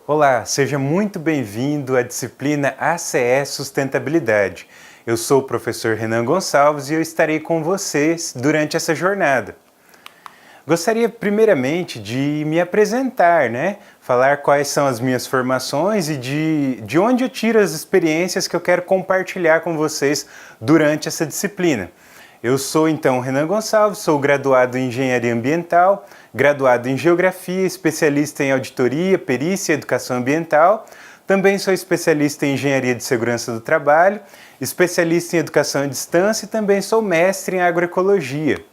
Olá, seja muito bem-vindo à disciplina ACE Sustentabilidade. Eu sou o professor Renan Gonçalves e eu estarei com vocês durante essa jornada. Gostaria primeiramente de me apresentar, Falar quais são as minhas formações e de onde eu tiro as experiências que eu quero compartilhar com vocês durante essa disciplina. Eu sou então Renan Gonçalves, sou graduado em Engenharia Ambiental, graduado em Geografia, especialista em Auditoria, Perícia e Educação Ambiental. Também sou especialista em Engenharia de Segurança do Trabalho, especialista em Educação à Distância e também sou mestre em Agroecologia.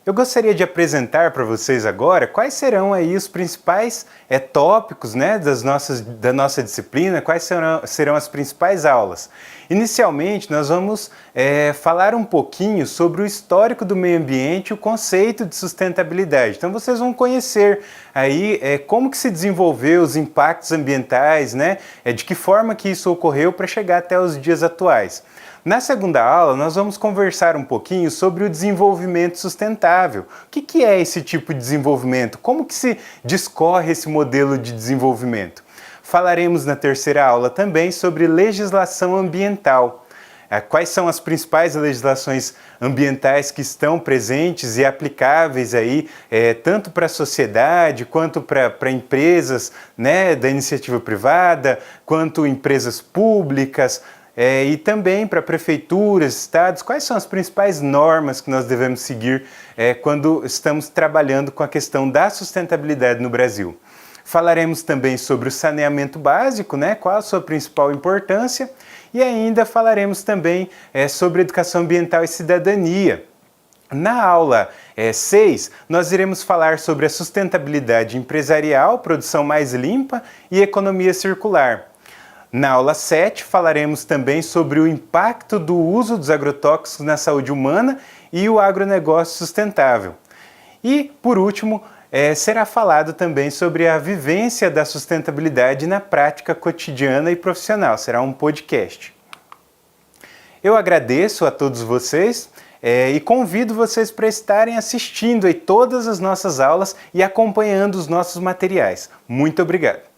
Eu gostaria de apresentar para vocês agora quais serão aí os principais tópicos da nossa disciplina, quais serão as principais aulas. Inicialmente, nós vamos falar um pouquinho sobre o histórico do meio ambiente e o conceito de sustentabilidade. Então, vocês vão conhecer aí como que se desenvolveu os impactos ambientais, de que forma que isso ocorreu para chegar até os dias atuais. Na segunda aula, nós vamos conversar um pouquinho sobre o desenvolvimento sustentável. O que é esse tipo de desenvolvimento? Como que se discorre esse modelo de desenvolvimento? Falaremos na terceira aula também sobre legislação ambiental. Quais são as principais legislações ambientais que estão presentes e aplicáveis aí, tanto para a sociedade, quanto para empresas da iniciativa privada, quanto empresas públicas, e também para prefeituras, estados, quais são as principais normas que nós devemos seguir quando estamos trabalhando com a questão da sustentabilidade no Brasil. Falaremos também sobre o saneamento básico, qual a sua principal importância, e ainda falaremos também sobre educação ambiental e cidadania. Na aula 6, nós iremos falar sobre a sustentabilidade empresarial, produção mais limpa e economia circular. Na aula 7, falaremos também sobre o impacto do uso dos agrotóxicos na saúde humana e o agronegócio sustentável. E, por último, será falado também sobre a vivência da sustentabilidade na prática cotidiana e profissional. Será um podcast. Eu agradeço a todos vocês e convido vocês para estarem assistindo aí todas as nossas aulas e acompanhando os nossos materiais. Muito obrigado!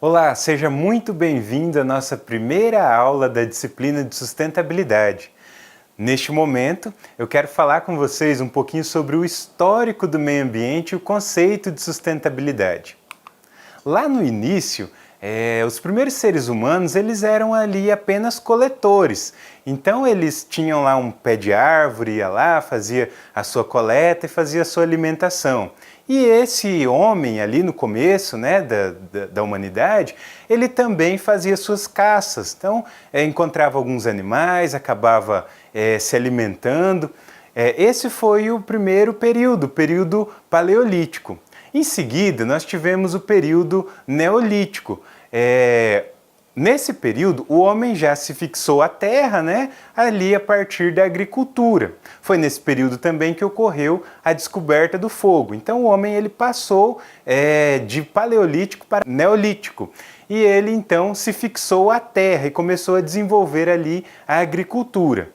Olá, seja muito bem-vindo à nossa primeira aula da disciplina de sustentabilidade. Neste momento, eu quero falar com vocês um pouquinho sobre o histórico do meio ambiente e o conceito de sustentabilidade. Lá no início, os primeiros seres humanos eles eram ali apenas coletores. Então eles tinham lá um pé de árvore, ia lá, fazia a sua coleta e fazia a sua alimentação. E esse homem ali no começo da humanidade, ele também fazia suas caças. Então encontrava alguns animais, acabava se alimentando. Esse foi o primeiro período, o período paleolítico. Em seguida, nós tivemos o período neolítico. Nesse período, o homem já se fixou à terra, ali a partir da agricultura. Foi nesse período também que ocorreu a descoberta do fogo. Então, o homem ele passou de paleolítico para neolítico. E ele, então, se fixou à terra e começou a desenvolver ali a agricultura.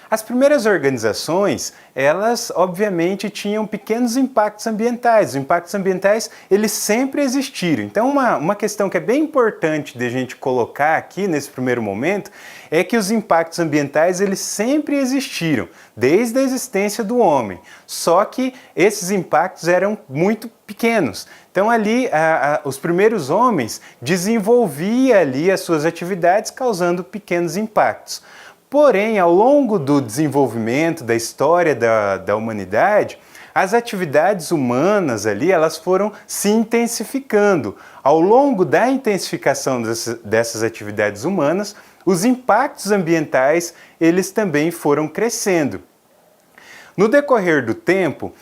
As primeiras organizações, elas obviamente tinham pequenos impactos ambientais. Os impactos ambientais, eles sempre existiram. Então, uma questão que é bem importante de a gente colocar aqui nesse primeiro momento é que os impactos ambientais, eles sempre existiram, desde a existência do homem. Só que esses impactos eram muito pequenos. Então, ali, os primeiros homens desenvolviam ali as suas atividades, causando pequenos impactos. Porém, ao longo do desenvolvimento da história da humanidade, as atividades humanas ali, elas foram se intensificando. Ao longo da intensificação dessas atividades humanas, os impactos ambientais, eles também foram crescendo. No decorrer do tempo,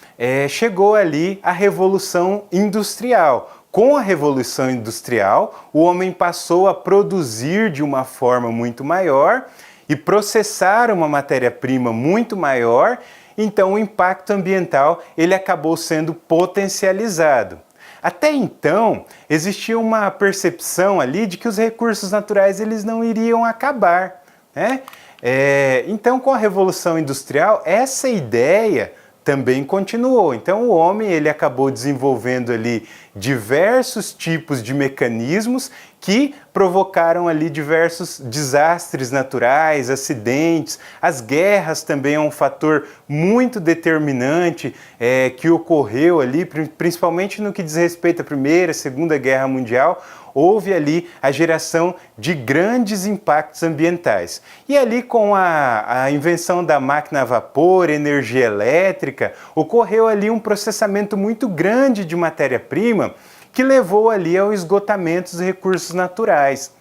chegou ali a Revolução Industrial. Com a Revolução Industrial, o homem passou a produzir de uma forma muito maior e processar uma matéria-prima muito maior, então o impacto ambiental ele acabou sendo potencializado. Até então, existia uma percepção ali de que os recursos naturais eles não iriam acabar, Então, com a Revolução Industrial, essa ideia também continuou. Então o homem ele acabou desenvolvendo ali diversos tipos de mecanismos que provocaram ali diversos desastres naturais, acidentes. As guerras também é um fator muito determinante que ocorreu ali, principalmente no que diz respeito à Primeira e Segunda Guerra Mundial. Houve ali a geração de grandes impactos ambientais. E ali com a invenção da máquina a vapor, energia elétrica, ocorreu ali um processamento muito grande de matéria-prima que levou ali ao esgotamento dos recursos naturais.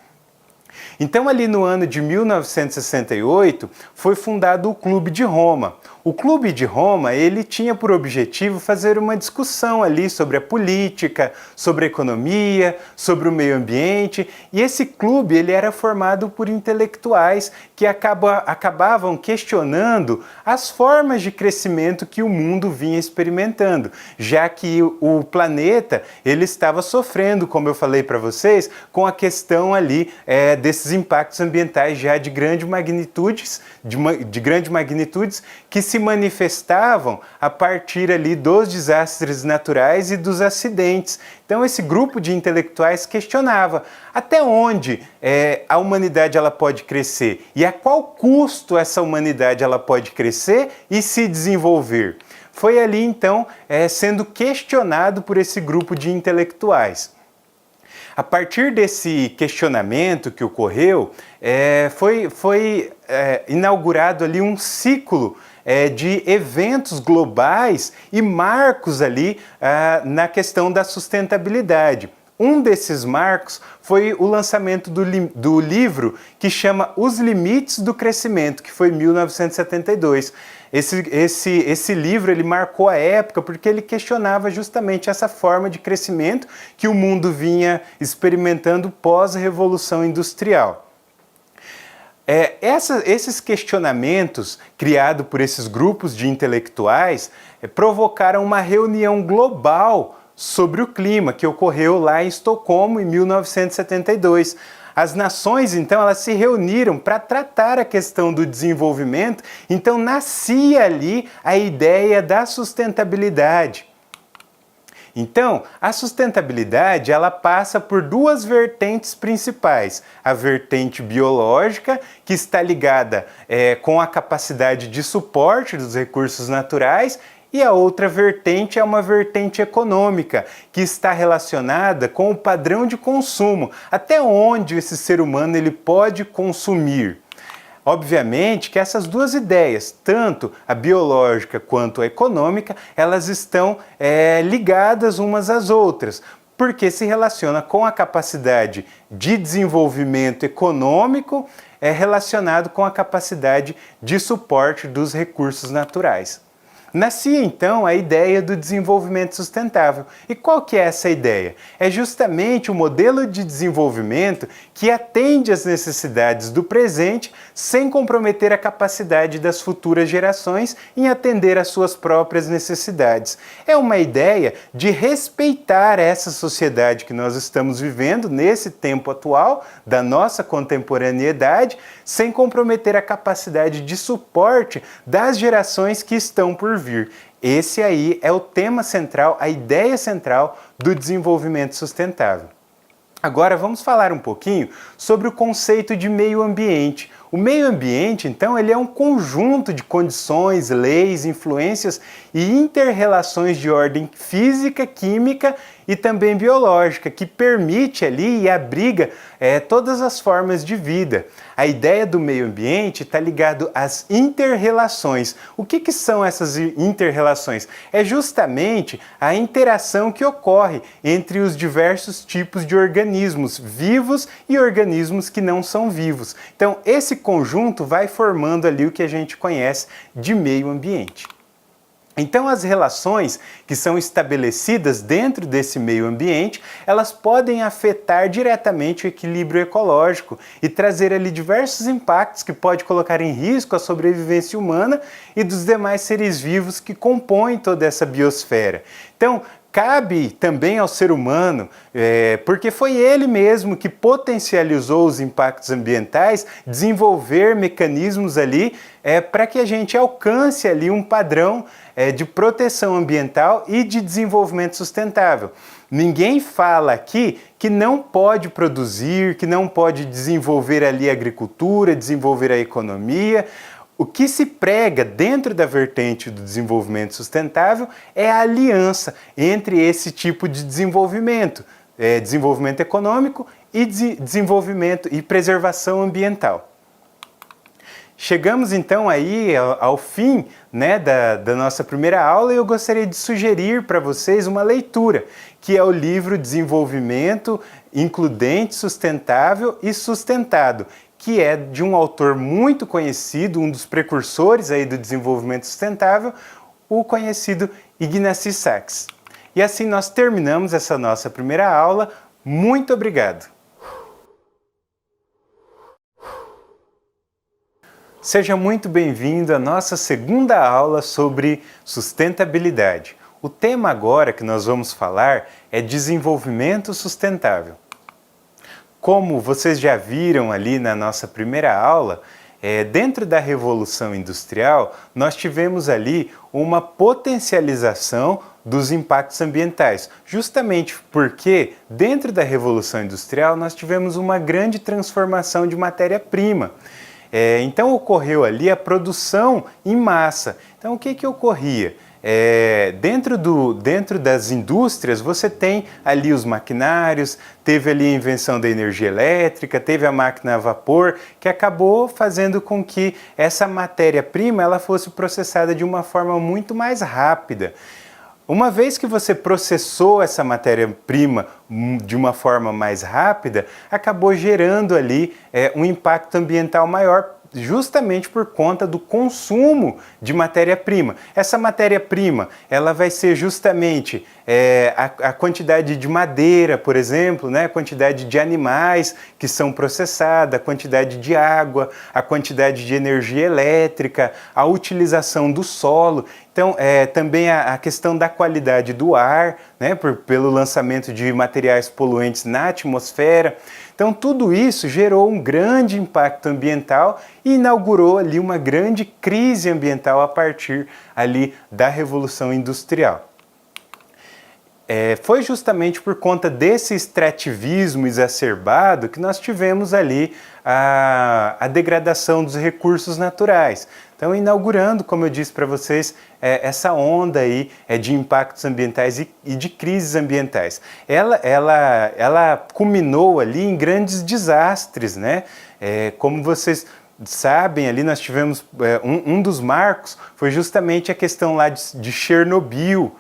Então ali no ano de 1968 foi fundado o Clube de Roma. O Clube de Roma ele tinha por objetivo fazer uma discussão ali sobre a política, sobre a economia, sobre o meio ambiente, e esse clube ele era formado por intelectuais que acabavam questionando as formas de crescimento que o mundo vinha experimentando, já que o planeta ele estava sofrendo, como eu falei para vocês, com a questão ali desses impactos ambientais já de grandes magnitudes que se manifestavam a partir ali dos desastres naturais e dos acidentes. Então esse grupo de intelectuais questionava até onde a humanidade ela pode crescer e a qual custo essa humanidade ela pode crescer e se desenvolver. Foi ali então sendo questionado por esse grupo de intelectuais. A partir desse questionamento que ocorreu, foi inaugurado ali um ciclo de eventos globais e marcos ali na questão da sustentabilidade. Um desses marcos foi o lançamento do livro que chama Os Limites do Crescimento, que foi em 1972. Esse livro ele marcou a época porque ele questionava justamente essa forma de crescimento que o mundo vinha experimentando pós-revolução industrial. Esses questionamentos criados por esses grupos de intelectuais provocaram uma reunião global sobre o clima que ocorreu lá em Estocolmo em 1972. As nações, então, elas se reuniram para tratar a questão do desenvolvimento, então nascia ali a ideia da sustentabilidade. Então, a sustentabilidade ela passa por duas vertentes principais. A vertente biológica, que está ligada com a capacidade de suporte dos recursos naturais, e a outra vertente é uma vertente econômica, que está relacionada com o padrão de consumo, até onde esse ser humano ele pode consumir. Obviamente que essas duas ideias, tanto a biológica quanto a econômica, elas estão ligadas umas às outras, porque se relaciona com a capacidade de desenvolvimento econômico relacionado com a capacidade de suporte dos recursos naturais. Nascia então a ideia do desenvolvimento sustentável. E qual que é essa ideia? É justamente o modelo de desenvolvimento que atende às necessidades do presente sem comprometer a capacidade das futuras gerações em atender às suas próprias necessidades. É uma ideia de respeitar essa sociedade que nós estamos vivendo nesse tempo atual, da nossa contemporaneidade, sem comprometer a capacidade de suporte das gerações que estão por vir. Esse aí é o tema central, a ideia central do desenvolvimento sustentável. Agora vamos falar um pouquinho sobre o conceito de meio ambiente. O meio ambiente, então, ele é um conjunto de condições, leis, influências e inter-relações de ordem física, química e também biológica, que permite ali e abriga todas as formas de vida. A ideia do meio ambiente está ligado às inter-relações. O que são essas inter-relações? É justamente a interação que ocorre entre os diversos tipos de organismos vivos e organismos que não são vivos. Então, esse conjunto vai formando ali o que a gente conhece de meio ambiente. Então, as relações que são estabelecidas dentro desse meio ambiente, elas podem afetar diretamente o equilíbrio ecológico e trazer ali diversos impactos que pode colocar em risco a sobrevivência humana e dos demais seres vivos que compõem toda essa biosfera. Então, cabe também ao ser humano, porque foi ele mesmo que potencializou os impactos ambientais, desenvolver mecanismos ali para que a gente alcance ali um padrão de proteção ambiental e de desenvolvimento sustentável. Ninguém fala aqui que não pode produzir, que não pode desenvolver ali a agricultura, desenvolver a economia. O que se prega dentro da vertente do desenvolvimento sustentável é a aliança entre esse tipo de desenvolvimento, desenvolvimento econômico e desenvolvimento e preservação ambiental. Chegamos então aí ao fim, né, da nossa primeira aula e eu gostaria de sugerir para vocês uma leitura, que é o livro Desenvolvimento Includente, Sustentável e Sustentado, que é de um autor muito conhecido, um dos precursores aí do desenvolvimento sustentável, o conhecido Ignacy Sachs. E assim nós terminamos essa nossa primeira aula. Muito obrigado! Seja muito bem-vindo à nossa segunda aula sobre sustentabilidade. O tema agora que nós vamos falar é desenvolvimento sustentável. Como vocês já viram ali na nossa primeira aula, dentro da Revolução Industrial, nós tivemos ali uma potencialização dos impactos ambientais, justamente porque dentro da Revolução Industrial nós tivemos uma grande transformação de matéria-prima. Então ocorreu ali a produção em massa. Então o que ocorria? Dentro das indústrias você tem ali os maquinários, teve ali a invenção da energia elétrica, teve a máquina a vapor, que acabou fazendo com que essa matéria-prima ela fosse processada de uma forma muito mais rápida. Uma vez que você processou essa matéria-prima de uma forma mais rápida, acabou gerando ali um impacto ambiental maior, justamente por conta do consumo de matéria-prima. Essa matéria-prima, ela vai ser justamente a quantidade de madeira, por exemplo, né? A quantidade de animais que são processados, a quantidade de água, a quantidade de energia elétrica, a utilização do solo. Então, também a questão da qualidade do ar, né? Pelo lançamento de materiais poluentes na atmosfera. Então, tudo isso gerou um grande impacto ambiental e inaugurou ali uma grande crise ambiental a partir ali da Revolução Industrial. Foi justamente por conta desse extrativismo exacerbado que nós tivemos ali a degradação dos recursos naturais. Então, inaugurando, como eu disse para vocês, essa onda aí de impactos ambientais e de crises ambientais. Ela culminou ali em grandes desastres, né? Como vocês sabem, ali nós tivemos, um dos marcos foi justamente a questão lá de Chernobyl,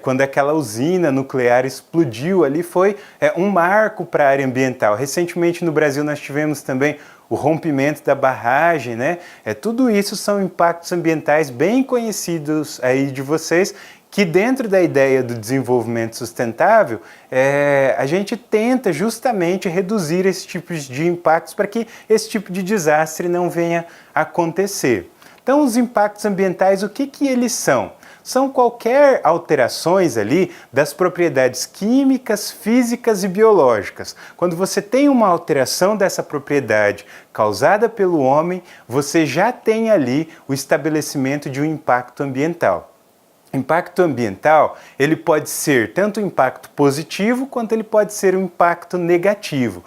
quando aquela usina nuclear explodiu ali, foi um marco para a área ambiental. Recentemente no Brasil nós tivemos também o rompimento da barragem, né? Tudo isso são impactos ambientais bem conhecidos aí de vocês, que dentro da ideia do desenvolvimento sustentável, a gente tenta justamente reduzir esse tipo de impactos para que esse tipo de desastre não venha a acontecer. Então, os impactos ambientais, o que eles são? São qualquer alterações ali das propriedades químicas, físicas e biológicas. Quando você tem uma alteração dessa propriedade causada pelo homem, você já tem ali o estabelecimento de um impacto ambiental. Impacto ambiental, ele pode ser tanto um impacto positivo quanto ele pode ser um impacto negativo.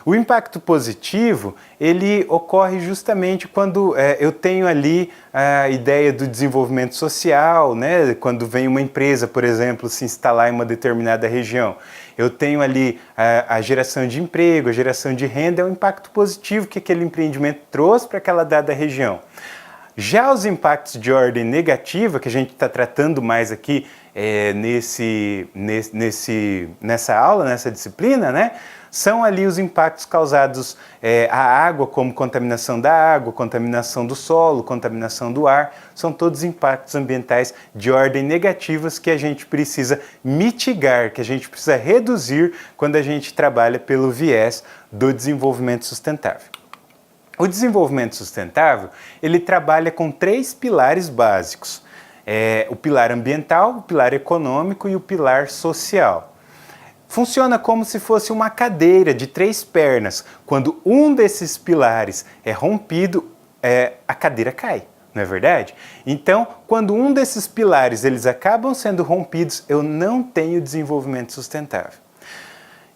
O impacto positivo, ele ocorre justamente quando eu tenho ali a ideia do desenvolvimento social, né? Quando vem uma empresa, por exemplo, se instalar em uma determinada região. Eu tenho ali a geração de emprego, a geração de renda, é um impacto positivo que aquele empreendimento trouxe para aquela dada região. Já os impactos de ordem negativa, que a gente está tratando mais aqui nessa aula, nessa disciplina, né? São ali os impactos causados à água, como contaminação da água, contaminação do solo, contaminação do ar. São todos impactos ambientais de ordem negativas que a gente precisa mitigar, que a gente precisa reduzir quando a gente trabalha pelo viés do desenvolvimento sustentável. O desenvolvimento sustentável, ele trabalha com 3 pilares básicos. o pilar ambiental, o pilar econômico e o pilar social. Funciona como se fosse uma cadeira de 3 pernas. Quando um desses pilares é rompido, a cadeira cai, não é verdade? Então, quando um desses pilares eles acabam sendo rompidos, eu não tenho desenvolvimento sustentável.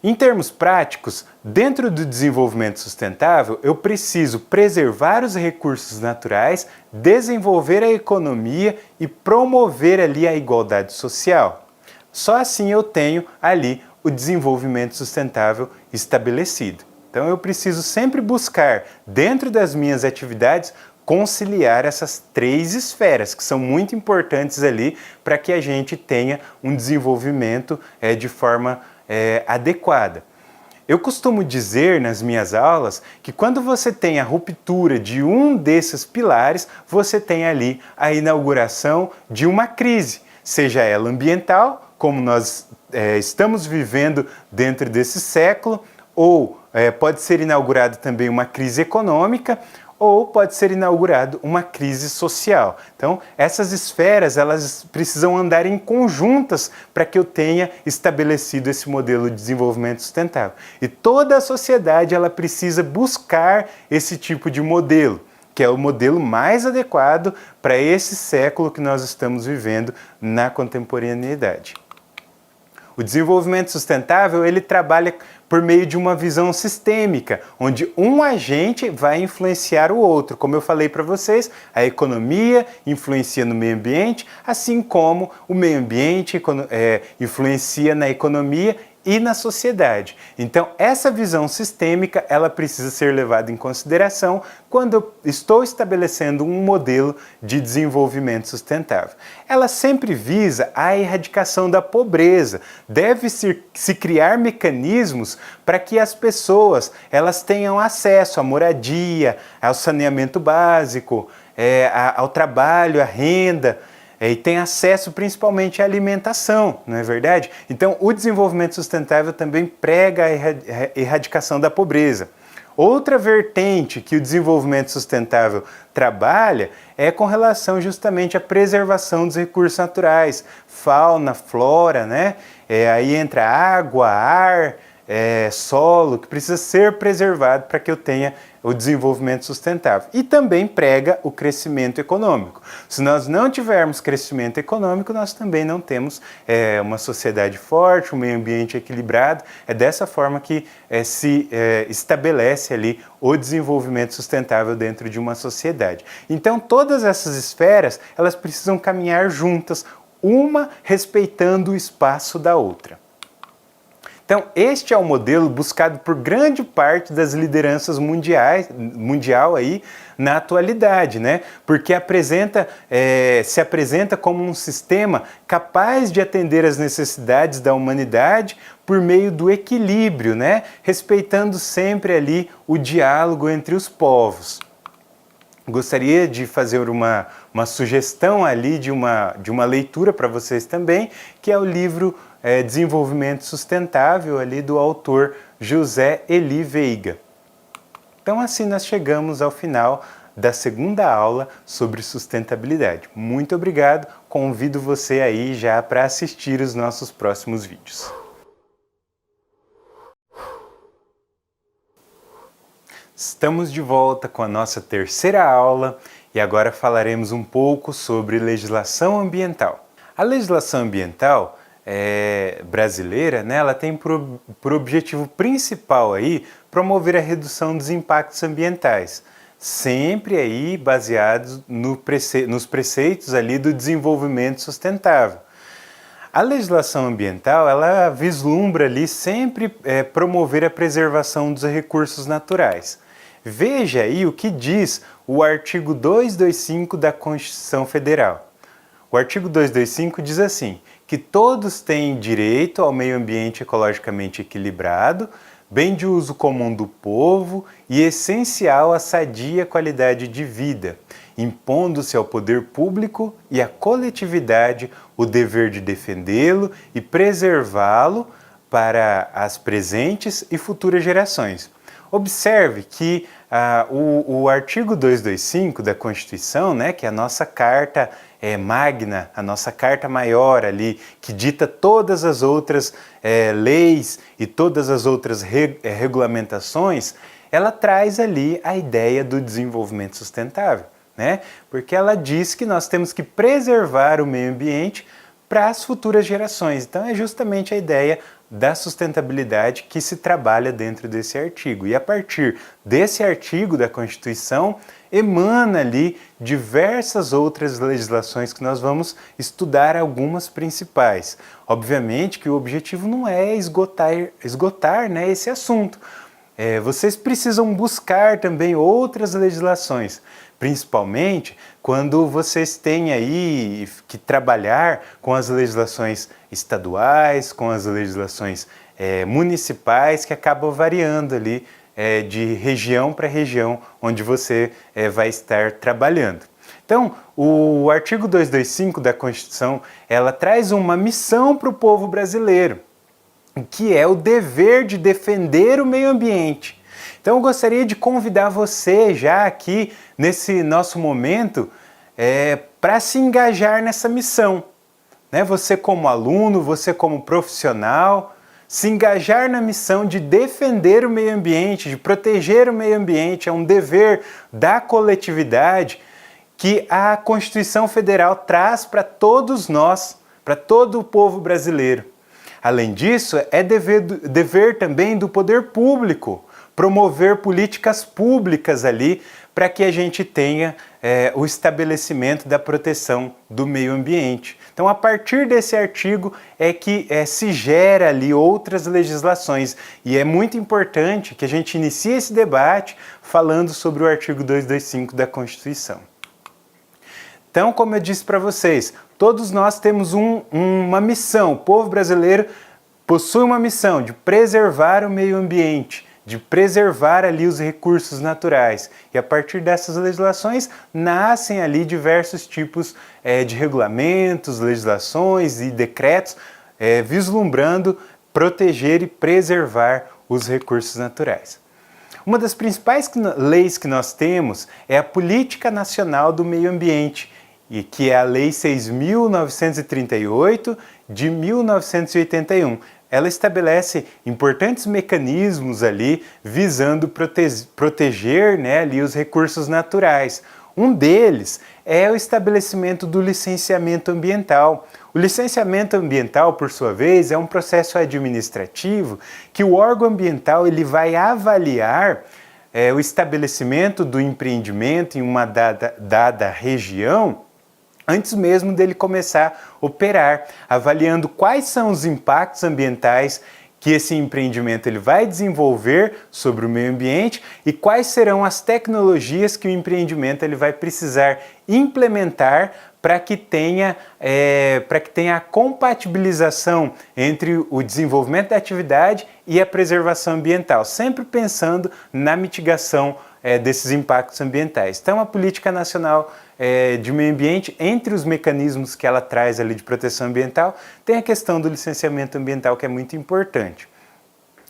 Em termos práticos, dentro do desenvolvimento sustentável, eu preciso preservar os recursos naturais, desenvolver a economia e promover ali a igualdade social. Só assim eu tenho ali o desenvolvimento sustentável estabelecido. Então eu preciso sempre buscar, dentro das minhas atividades, conciliar essas 3 esferas, que são muito importantes ali para que a gente tenha um desenvolvimento de forma adequada. Eu costumo dizer nas minhas aulas que quando você tem a ruptura de um desses pilares, você tem ali a inauguração de uma crise, seja ela ambiental, como nós estamos vivendo dentro desse século, ou pode ser inaugurada também uma crise econômica, ou pode ser inaugurada uma crise social. Então, essas esferas elas precisam andar em conjuntas para que eu tenha estabelecido esse modelo de desenvolvimento sustentável. E toda a sociedade ela precisa buscar esse tipo de modelo, que é o modelo mais adequado para esse século que nós estamos vivendo na contemporaneidade. O desenvolvimento sustentável ele trabalha por meio de uma visão sistêmica, onde um agente vai influenciar o outro. Como eu falei para vocês, a economia influencia no meio ambiente, assim como o meio ambiente influencia na economia e na sociedade. Então, essa visão sistêmica, ela precisa ser levada em consideração quando eu estou estabelecendo um modelo de desenvolvimento sustentável. Ela sempre visa a erradicação da pobreza. Deve-se criar mecanismos para que as pessoas elas tenham acesso à moradia, ao saneamento básico, ao trabalho, à renda, e tem acesso principalmente à alimentação, não é verdade? Então, o desenvolvimento sustentável também prega a erradicação da pobreza. Outra vertente que o desenvolvimento sustentável trabalha é com relação justamente à preservação dos recursos naturais, fauna, flora, né? Aí entra água, ar, solo, que precisa ser preservado para que eu tenha o desenvolvimento sustentável. E também prega o crescimento econômico. Se nós não tivermos crescimento econômico, nós também não temos uma sociedade forte, um meio ambiente equilibrado. É dessa forma que se estabelece ali o desenvolvimento sustentável dentro de uma sociedade. Então, todas essas esferas, elas precisam caminhar juntas, uma respeitando o espaço da outra. Então, este é o modelo buscado por grande parte das lideranças mundial aí na atualidade, né? Porque se apresenta como um sistema capaz de atender às necessidades da humanidade por meio do equilíbrio, né? Respeitando sempre ali o diálogo entre os povos. Gostaria de fazer uma sugestão ali de uma leitura para vocês também, que é o livro Desenvolvimento Sustentável ali do autor José Eli Veiga. Então assim nós chegamos ao final da segunda aula sobre sustentabilidade. Muito obrigado, convido você aí já para assistir os nossos próximos vídeos. Estamos de volta com a nossa terceira aula e agora falaremos um pouco sobre legislação ambiental. A legislação ambiental brasileira, né, ela tem por objetivo principal aí promover a redução dos impactos ambientais, sempre aí baseados nos preceitos ali do desenvolvimento sustentável. A legislação ambiental, ela vislumbra ali sempre promover a preservação dos recursos naturais. Veja aí o que diz o artigo 225 da Constituição Federal. O artigo 225 diz assim, que todos têm direito ao meio ambiente ecologicamente equilibrado, bem de uso comum do povo e essencial à sadia qualidade de vida, impondo-se ao poder público e à coletividade o dever de defendê-lo e preservá-lo para as presentes e futuras gerações. Observe que o artigo 225 da Constituição, né, que é a nossa carta magna, a nossa carta maior ali, que dita todas as outras leis e todas as outras regulamentações, ela traz ali a ideia do desenvolvimento sustentável, né? Porque ela diz que nós temos que preservar o meio ambiente para as futuras gerações. Então é justamente a ideia da sustentabilidade que se trabalha dentro desse artigo. E a partir desse artigo da Constituição, emana ali diversas outras legislações que nós vamos estudar, algumas principais. Obviamente que o objetivo não é esgotar, né, esse assunto. Vocês precisam buscar também outras legislações, principalmente quando vocês têm aí que trabalhar com as legislações estaduais, com as legislações municipais, que acabam variando ali de região para região onde você vai estar trabalhando. Então, o artigo 225 da Constituição, ela traz uma missão para o povo brasileiro, que é o dever de defender o meio ambiente. Então eu gostaria de convidar você já aqui nesse nosso momento para se engajar nessa missão, né? Você como aluno, você como profissional, se engajar na missão de defender o meio ambiente, de proteger o meio ambiente, é um dever da coletividade que a Constituição Federal traz para todos nós, para todo o povo brasileiro. Além disso, é dever também do poder público promover políticas públicas ali para que a gente tenha o estabelecimento da proteção do meio ambiente. Então, a partir desse artigo é que se gera ali outras legislações e é muito importante que a gente inicie esse debate falando sobre o artigo 225 da Constituição. Então, como eu disse para vocês, todos nós temos uma missão. O povo brasileiro possui uma missão de preservar o meio ambiente, de preservar ali os recursos naturais. E a partir dessas legislações nascem ali diversos tipos de regulamentos, legislações e decretos vislumbrando proteger e preservar os recursos naturais. Uma das principais leis que nós temos é a Política Nacional do Meio Ambiente, e que é a Lei 6.938 de 1981. Ela estabelece importantes mecanismos ali visando proteger, né, ali os recursos naturais. Um deles é o estabelecimento do licenciamento ambiental. O licenciamento ambiental, por sua vez, é um processo administrativo que o órgão ambiental ele vai avaliar o estabelecimento do empreendimento em uma dada região antes mesmo dele começar a operar, avaliando quais são os impactos ambientais que esse empreendimento ele vai desenvolver sobre o meio ambiente e quais serão as tecnologias que o empreendimento ele vai precisar implementar para que tenha a compatibilização entre o desenvolvimento da atividade e a preservação ambiental, sempre pensando na mitigação desses impactos ambientais. Então, a Política Nacional de Meio Ambiente, entre os mecanismos que ela traz ali de proteção ambiental, tem a questão do licenciamento ambiental, que é muito importante.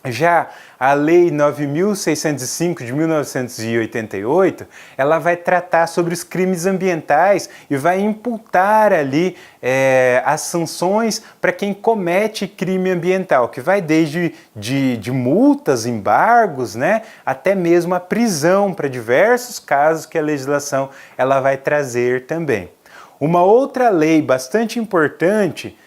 Já a Lei 9.605 de 1988, ela vai tratar sobre os crimes ambientais e vai imputar ali as sanções para quem comete crime ambiental, que vai desde de multas, embargos, né, até mesmo a prisão para diversos casos que a legislação ela vai trazer também. Uma outra lei bastante importante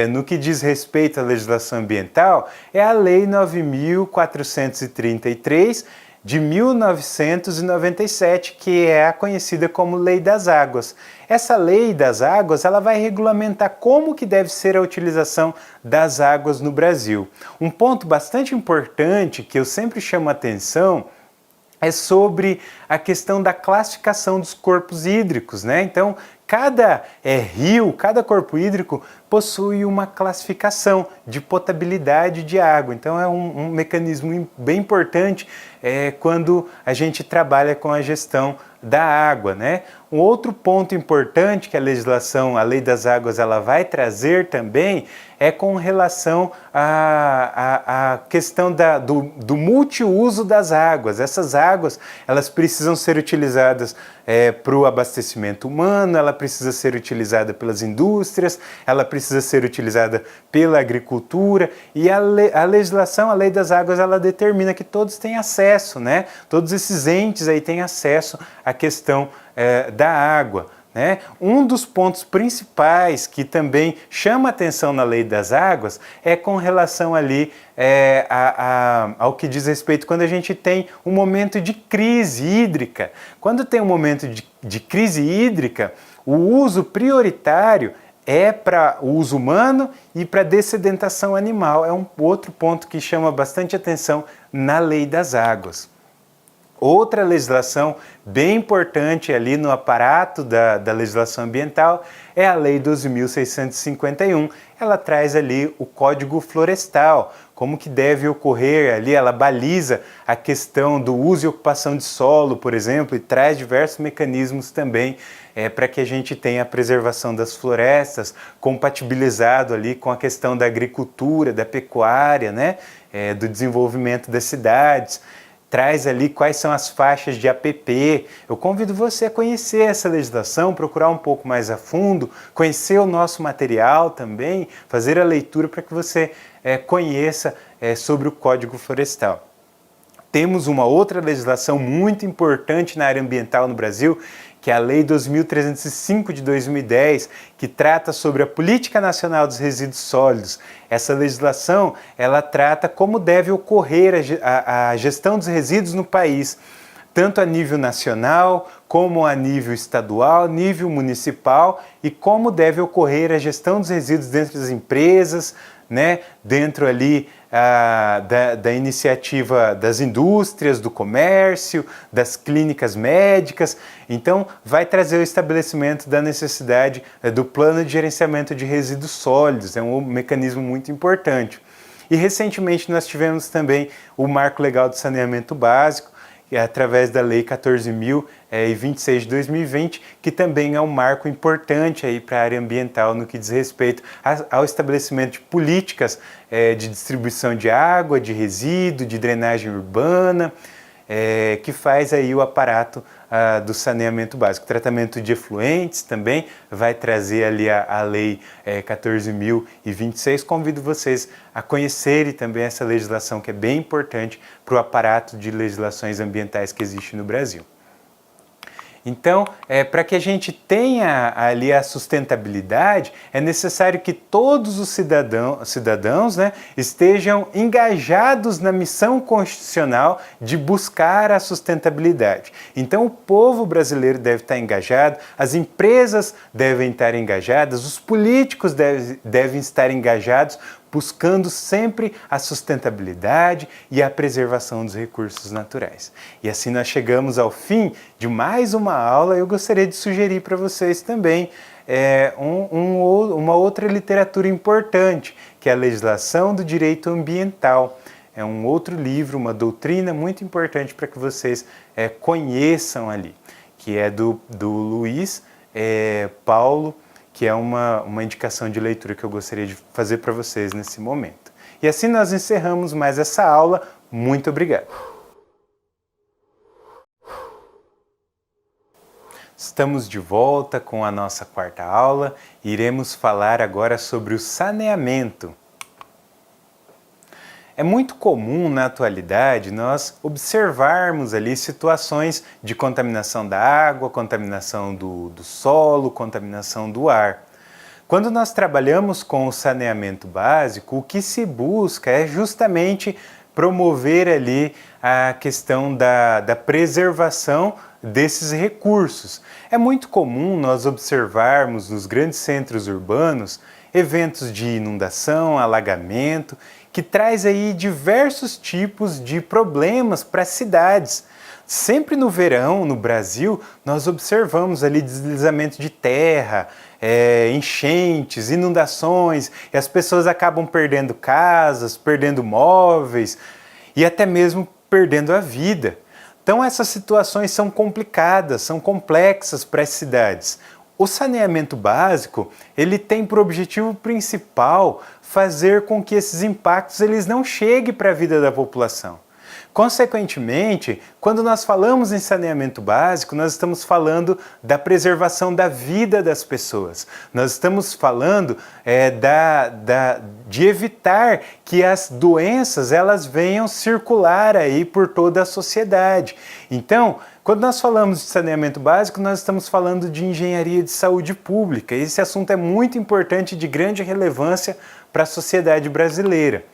no que diz respeito à legislação ambiental, é a Lei 9.433 de 1997, que é a conhecida como Lei das Águas. Essa Lei das Águas ela vai regulamentar como que deve ser a utilização das águas no Brasil. Um ponto bastante importante que eu sempre chamo a atenção é sobre a questão da classificação dos corpos hídricos, né? Então, cada rio, cada corpo hídrico possui uma classificação de potabilidade de água. Então, é um mecanismo bem importante quando a gente trabalha com a gestão da água, né? Um outro ponto importante que a legislação, a Lei das Águas, ela vai trazer também é com relação à questão do multiuso das águas. Essas águas, elas precisam ser utilizadas para o abastecimento humano, ela precisa ser utilizada pelas indústrias, ela precisa ser utilizada pela agricultura, e a legislação, a Lei das Águas, ela determina que todos têm acesso, né? Todos esses entes aí têm acesso à questão da água. Né? Um dos pontos principais que também chama atenção na Lei das Águas é com relação ali ao que diz respeito quando a gente tem um momento de crise hídrica. Quando tem um momento de crise hídrica, o uso prioritário é para o uso humano e para a dessedentação animal. É um outro ponto que chama bastante atenção na Lei das Águas. Outra legislação bem importante ali no aparato da legislação ambiental é a Lei 12.651. Ela traz ali o Código Florestal, como que deve ocorrer ali, ela baliza a questão do uso e ocupação de solo, por exemplo, e traz diversos mecanismos também para que a gente tenha a preservação das florestas, compatibilizado ali com a questão da agricultura, da pecuária, né, do desenvolvimento das cidades. Traz ali quais são as faixas de APP. Eu convido você a conhecer essa legislação, procurar um pouco mais a fundo, conhecer o nosso material também, fazer a leitura para que você conheça sobre o Código Florestal. Temos uma outra legislação muito importante na área ambiental no Brasil, que é a Lei 2.305 de 2010, que trata sobre a Política Nacional dos Resíduos Sólidos. Essa legislação, ela trata como deve ocorrer a gestão dos resíduos no país, tanto a nível nacional, como a nível estadual, nível municipal, e como deve ocorrer a gestão dos resíduos dentro das empresas, né, dentro ali da iniciativa das indústrias, do comércio, das clínicas médicas. Então, vai trazer o estabelecimento da necessidade do plano de gerenciamento de resíduos sólidos, é um mecanismo muito importante. E recentemente nós tivemos também o Marco Legal de Saneamento Básico, através da Lei 14.026 de 2020, que também é um marco importante aí para a área ambiental no que diz respeito ao estabelecimento de políticas de distribuição de água, de resíduo, de drenagem urbana, que faz aí o aparato do saneamento básico. Tratamento de efluentes também vai trazer ali a Lei 14.026. Convido vocês a conhecerem também essa legislação, que é bem importante para o aparato de legislações ambientais que existe no Brasil. Então, para que a gente tenha ali a sustentabilidade, é necessário que todos os cidadãos, né, estejam engajados na missão constitucional de buscar a sustentabilidade. Então, o povo brasileiro deve estar engajado, as empresas devem estar engajadas, os políticos devem estar engajados, buscando sempre a sustentabilidade e a preservação dos recursos naturais. E assim nós chegamos ao fim de mais uma aula. Eu gostaria de sugerir para vocês também uma outra literatura importante, que é a Legislação do Direito Ambiental. É um outro livro, uma doutrina muito importante para que vocês conheçam ali, que é do Luiz Paulo, que é uma indicação de leitura que eu gostaria de fazer para vocês nesse momento. E assim nós encerramos mais essa aula. Muito obrigado. Estamos de volta com a nossa quarta aula e iremos falar agora sobre o saneamento. É muito comum na atualidade nós observarmos ali situações de contaminação da água, contaminação do solo, contaminação do ar. Quando nós trabalhamos com o saneamento básico, o que se busca é justamente promover ali a questão da preservação desses recursos. É muito comum nós observarmos nos grandes centros urbanos eventos de inundação, alagamento, que traz aí diversos tipos de problemas para as cidades. Sempre no verão, no Brasil, nós observamos ali deslizamento de terra, enchentes, inundações, e as pessoas acabam perdendo casas, perdendo móveis e até mesmo perdendo a vida. Então essas situações são complicadas, são complexas para as cidades. O saneamento básico, ele tem por objetivo principal fazer com que esses impactos eles não cheguem para a vida da população. Consequentemente, quando nós falamos em saneamento básico, nós estamos falando da preservação da vida das pessoas. Nós estamos falando de evitar que as doenças elas venham circular aí por toda a sociedade. Então, quando nós falamos de saneamento básico, nós estamos falando de engenharia de saúde pública. Esse assunto é muito importante e de grande relevância para a sociedade brasileira.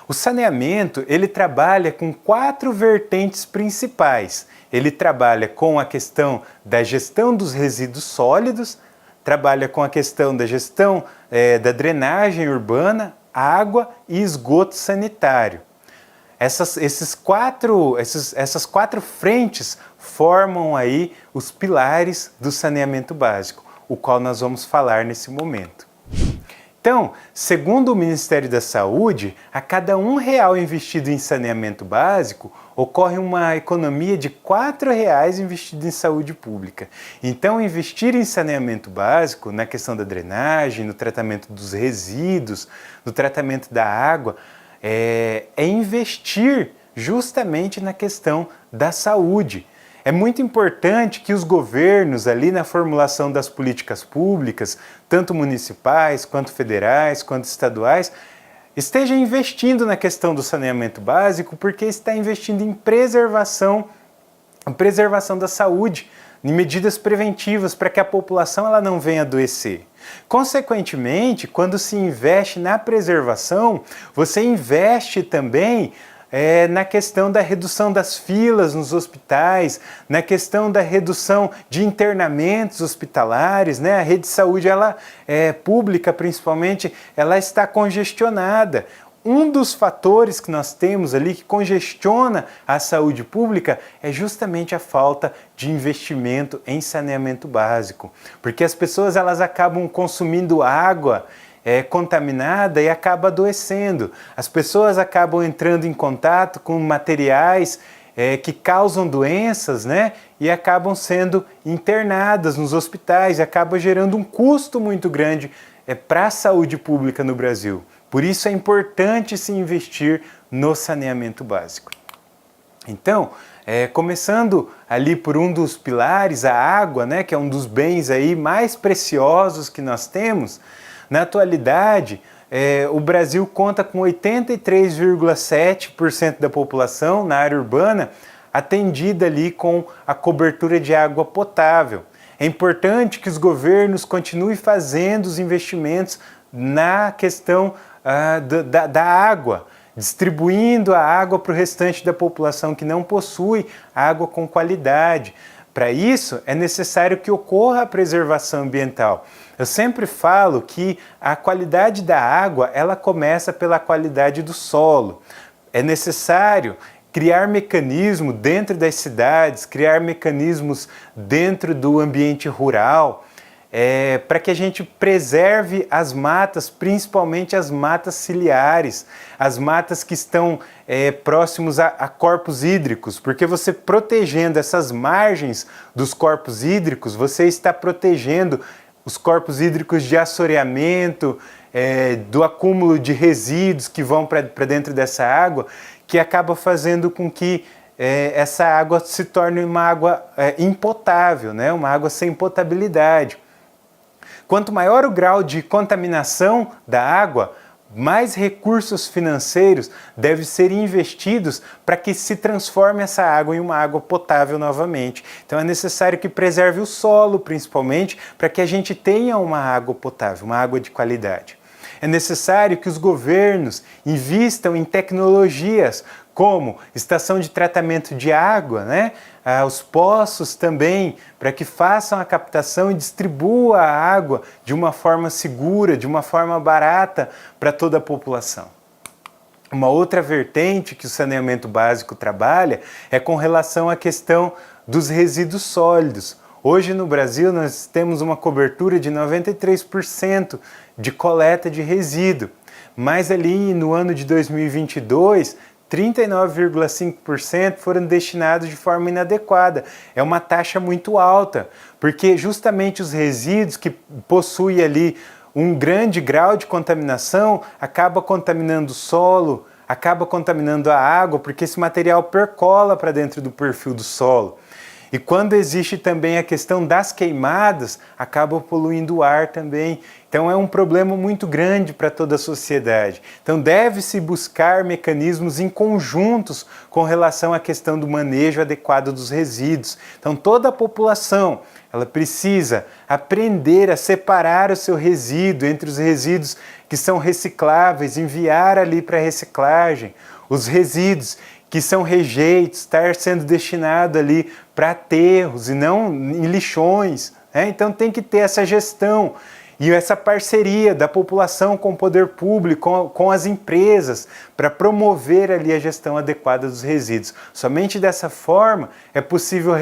O saneamento, ele trabalha com 4 vertentes principais. Ele trabalha com a questão da gestão dos resíduos sólidos, trabalha com a questão da gestão da drenagem urbana, água e esgoto sanitário. Essas quatro frentes formam aí os pilares do saneamento básico, o qual nós vamos falar nesse momento. Então, segundo o Ministério da Saúde, a cada R$1 investido em saneamento básico, ocorre uma economia de R$4 investido em saúde pública. Então, investir em saneamento básico, na questão da drenagem, no tratamento dos resíduos, no tratamento da água, é investir justamente na questão da saúde. É muito importante que os governos, ali na formulação das políticas públicas, tanto municipais, quanto federais, quanto estaduais, estejam investindo na questão do saneamento básico, porque está investindo em preservação da saúde, em medidas preventivas para que a população ela não venha adoecer. Consequentemente, quando se investe na preservação, você investe também na questão da redução das filas nos hospitais, na questão da redução de internamentos hospitalares, né? A rede de saúde pública, principalmente, ela está congestionada. Um dos fatores que nós temos ali que congestiona a saúde pública é justamente a falta de investimento em saneamento básico, porque as pessoas elas acabam consumindo água contaminada e acaba adoecendo. As pessoas acabam entrando em contato com materiais que causam doenças, né? E acabam sendo internadas nos hospitais, e acaba gerando um custo muito grande para a saúde pública no Brasil. Por isso é importante se investir no saneamento básico. Então, começando ali por um dos pilares, a água, né? Que é um dos bens aí mais preciosos que nós temos. Na atualidade, o Brasil conta com 83,7% da população na área urbana atendida ali com a cobertura de água potável. É importante que os governos continuem fazendo os investimentos na questão da água, distribuindo a água para o restante da população que não possui água com qualidade. Para isso, é necessário que ocorra a preservação ambiental. Eu sempre falo que a qualidade da água, ela começa pela qualidade do solo. É necessário criar mecanismos dentro das cidades, criar mecanismos dentro do ambiente rural, para que a gente preserve as matas, principalmente as matas ciliares, as matas que estão próximos a corpos hídricos, porque você protegendo essas margens dos corpos hídricos, você está protegendo os corpos hídricos de assoreamento, do acúmulo de resíduos que vão para dentro dessa água, que acaba fazendo com que essa água se torne uma água impotável, né? Uma água sem potabilidade. Quanto maior o grau de contaminação da água, mais recursos financeiros devem ser investidos para que se transforme essa água em uma água potável novamente. Então é necessário que preserve o solo, principalmente, para que a gente tenha uma água potável, uma água de qualidade. É necessário que os governos invistam em tecnologias como estação de tratamento de água, né? Os poços também, para que façam a captação e distribuam a água de uma forma segura, de uma forma barata para toda a população. Uma outra vertente que o saneamento básico trabalha é com relação à questão dos resíduos sólidos. Hoje no Brasil nós temos uma cobertura de 93% de coleta de resíduo, mas ali no ano de 2022 39,5% foram destinados de forma inadequada. É uma taxa muito alta, porque justamente os resíduos que possuem ali um grande grau de contaminação acaba contaminando o solo, acaba contaminando a água, porque esse material percola para dentro do perfil do solo. E quando existe também a questão das queimadas, acaba poluindo o ar também. Então é um problema muito grande para toda a sociedade. Então deve-se buscar mecanismos em conjuntos com relação à questão do manejo adequado dos resíduos. Então toda a população, ela precisa aprender a separar o seu resíduo entre os resíduos que são recicláveis, enviar ali para reciclagem, os resíduos que são rejeitos, estar sendo destinado ali para aterros e não em lixões, né? Então tem que ter essa gestão e essa parceria da população com o poder público, com as empresas, para promover ali a gestão adequada dos resíduos. Somente dessa forma é possível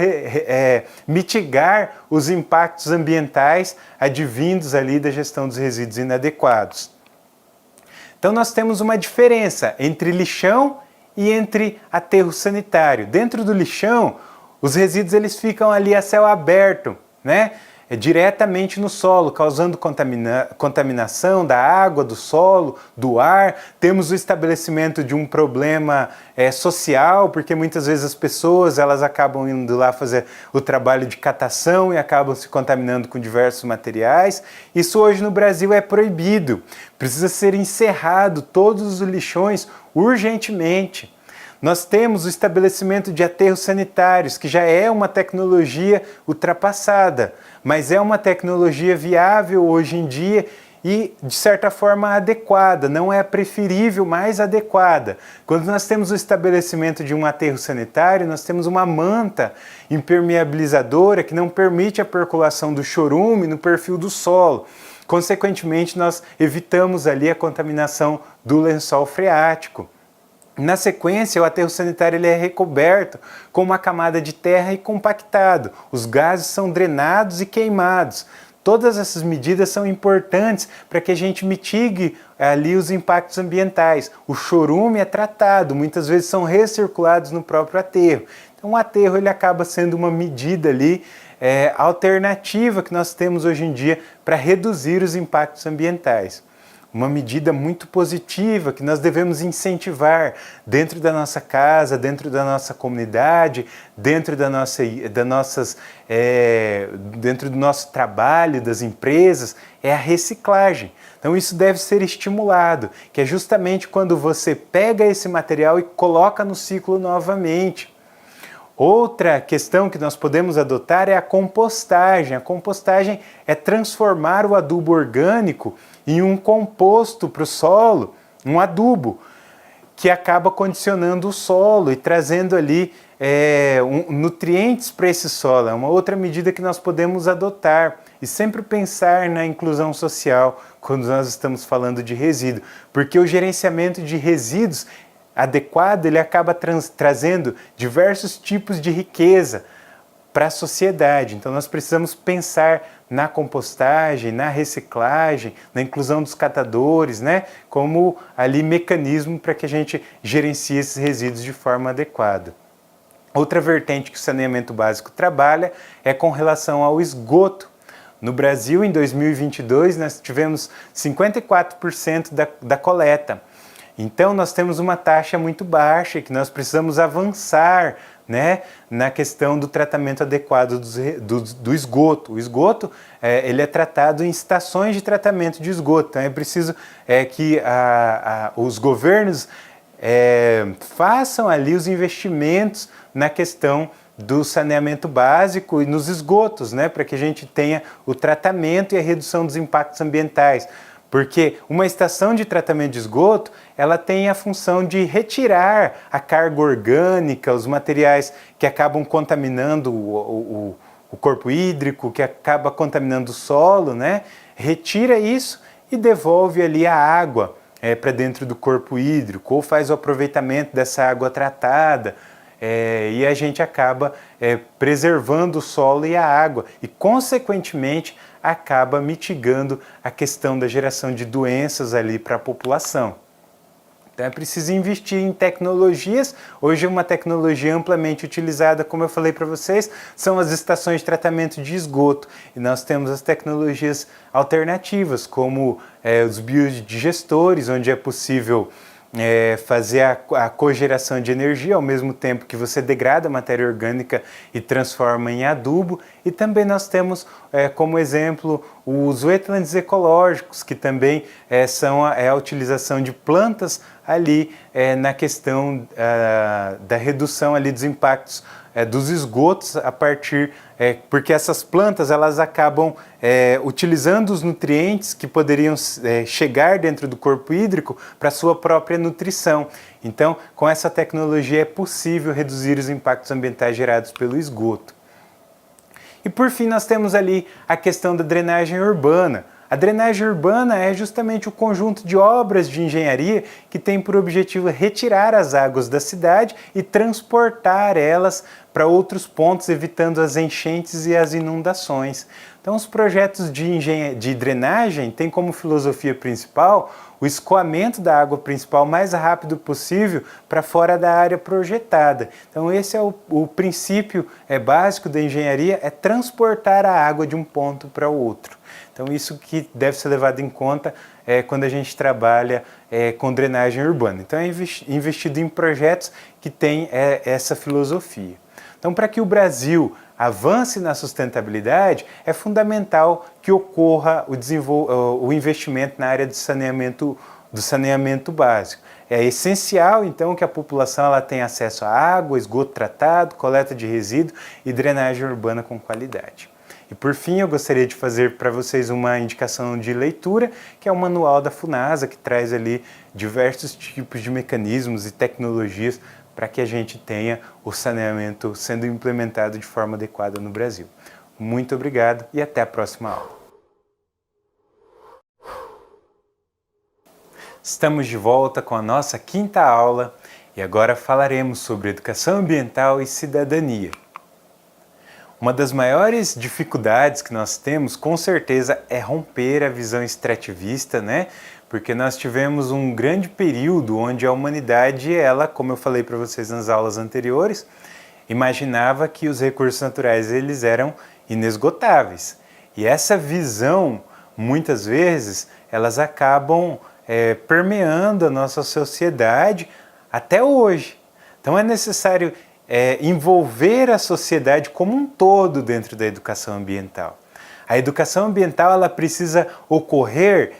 mitigar os impactos ambientais advindos ali da gestão dos resíduos inadequados. Então nós temos uma diferença entre lixão e entre aterro sanitário. Dentro do lixão, os resíduos eles ficam ali a céu aberto, né? Diretamente no solo, causando contaminação da água, do solo, do ar. Temos o estabelecimento de um problema social, porque muitas vezes as pessoas elas acabam indo lá fazer o trabalho de catação e acabam se contaminando com diversos materiais. Isso hoje no Brasil é proibido. Precisa ser encerrado todos os lixões urgentemente. Nós temos o estabelecimento de aterros sanitários, que já é uma tecnologia ultrapassada, mas é uma tecnologia viável hoje em dia e, de certa forma, adequada, não é a preferível, mas adequada. Quando nós temos o estabelecimento de um aterro sanitário, nós temos uma manta impermeabilizadora que não permite a percolação do chorume no perfil do solo. Consequentemente, nós evitamos ali a contaminação do lençol freático. Na sequência, o aterro sanitário ele é recoberto com uma camada de terra e compactado. Os gases são drenados e queimados. Todas essas medidas são importantes para que a gente mitigue ali os impactos ambientais. O chorume é tratado, muitas vezes são recirculados no próprio aterro. Então o aterro ele acaba sendo uma medida ali alternativa que nós temos hoje em dia para reduzir os impactos ambientais. Uma medida muito positiva que nós devemos incentivar dentro da nossa casa, dentro da nossa comunidade, dentro dentro do nosso trabalho, das empresas, é a reciclagem. Então isso deve ser estimulado, que é justamente quando você pega esse material e coloca no ciclo novamente. Outra questão que nós podemos adotar é a compostagem. A compostagem é transformar o adubo orgânico em um composto para o solo, um adubo, que acaba condicionando o solo e trazendo ali nutrientes para esse solo. É uma outra medida que nós podemos adotar e sempre pensar na inclusão social quando nós estamos falando de resíduo, porque o gerenciamento de resíduos adequado, ele acaba trazendo diversos tipos de riqueza para a sociedade. Então nós precisamos pensar na compostagem, na reciclagem, na inclusão dos catadores, né, como ali mecanismo para que a gente gerencie esses resíduos de forma adequada. Outra vertente que o saneamento básico trabalha é com relação ao esgoto. No Brasil, em 2022, nós tivemos 54% da coleta. Então nós temos uma taxa muito baixa e que nós precisamos avançar, né, na questão do tratamento adequado do esgoto. O esgoto ele é tratado em estações de tratamento de esgoto, então é preciso que os governos façam ali os investimentos na questão do saneamento básico e nos esgotos, né, para que a gente tenha o tratamento e a redução dos impactos ambientais. Porque uma estação de tratamento de esgoto, ela tem a função de retirar a carga orgânica, os materiais que acabam contaminando o corpo hídrico, que acaba contaminando o solo, né? Retira isso e devolve ali a água para dentro do corpo hídrico, ou faz o aproveitamento dessa água tratada, e a gente acaba preservando o solo e a água, e consequentemente acaba mitigando a questão da geração de doenças ali para a população. Então é preciso investir em tecnologias. Hoje uma tecnologia amplamente utilizada, como eu falei para vocês, são as estações de tratamento de esgoto. E nós temos as tecnologias alternativas, como os biodigestores, onde é possível fazer a cogeração de energia ao mesmo tempo que você degrada a matéria orgânica e transforma em adubo. E também nós temos como exemplo os wetlands ecológicos, que também são a utilização de plantas ali na questão da redução ali dos impactos dos esgotos a partir, porque essas plantas elas acabam utilizando os nutrientes que poderiam chegar dentro do corpo hídrico para sua própria nutrição. Então, com essa tecnologia é possível reduzir os impactos ambientais gerados pelo esgoto. E por fim nós temos ali a questão da drenagem urbana. A drenagem urbana é justamente o conjunto de obras de engenharia que tem por objetivo retirar as águas da cidade e transportar elas para outros pontos, evitando as enchentes e as inundações. Então, os projetos de drenagem têm como filosofia principal o escoamento da água principal o mais rápido possível para fora da área projetada. Então, esse é o princípio básico da engenharia, é transportar a água de um ponto para o outro. Então, isso que deve ser levado em conta quando a gente trabalha com drenagem urbana. Então, é investido em projetos que têm essa filosofia. Então, para que o Brasil avance na sustentabilidade, é fundamental que ocorra o investimento na área do saneamento básico. É essencial, então, que a população ela tenha acesso a água, esgoto tratado, coleta de resíduos e drenagem urbana com qualidade. E por fim, eu gostaria de fazer para vocês uma indicação de leitura, que é o manual da Funasa, que traz ali diversos tipos de mecanismos e tecnologias para que a gente tenha o saneamento sendo implementado de forma adequada no Brasil. Muito obrigado e até a próxima aula. Estamos de volta com a nossa quinta aula e agora falaremos sobre educação ambiental e cidadania. Uma das maiores dificuldades que nós temos, com certeza, é romper a visão extrativista, né? Porque nós tivemos um grande período onde a humanidade, ela, como eu falei para vocês nas aulas anteriores, imaginava que os recursos naturais eles eram inesgotáveis. E essa visão, muitas vezes, elas acabam permeando a nossa sociedade até hoje. Então é necessário envolver a sociedade como um todo dentro da educação ambiental. A educação ambiental ela precisa ocorrer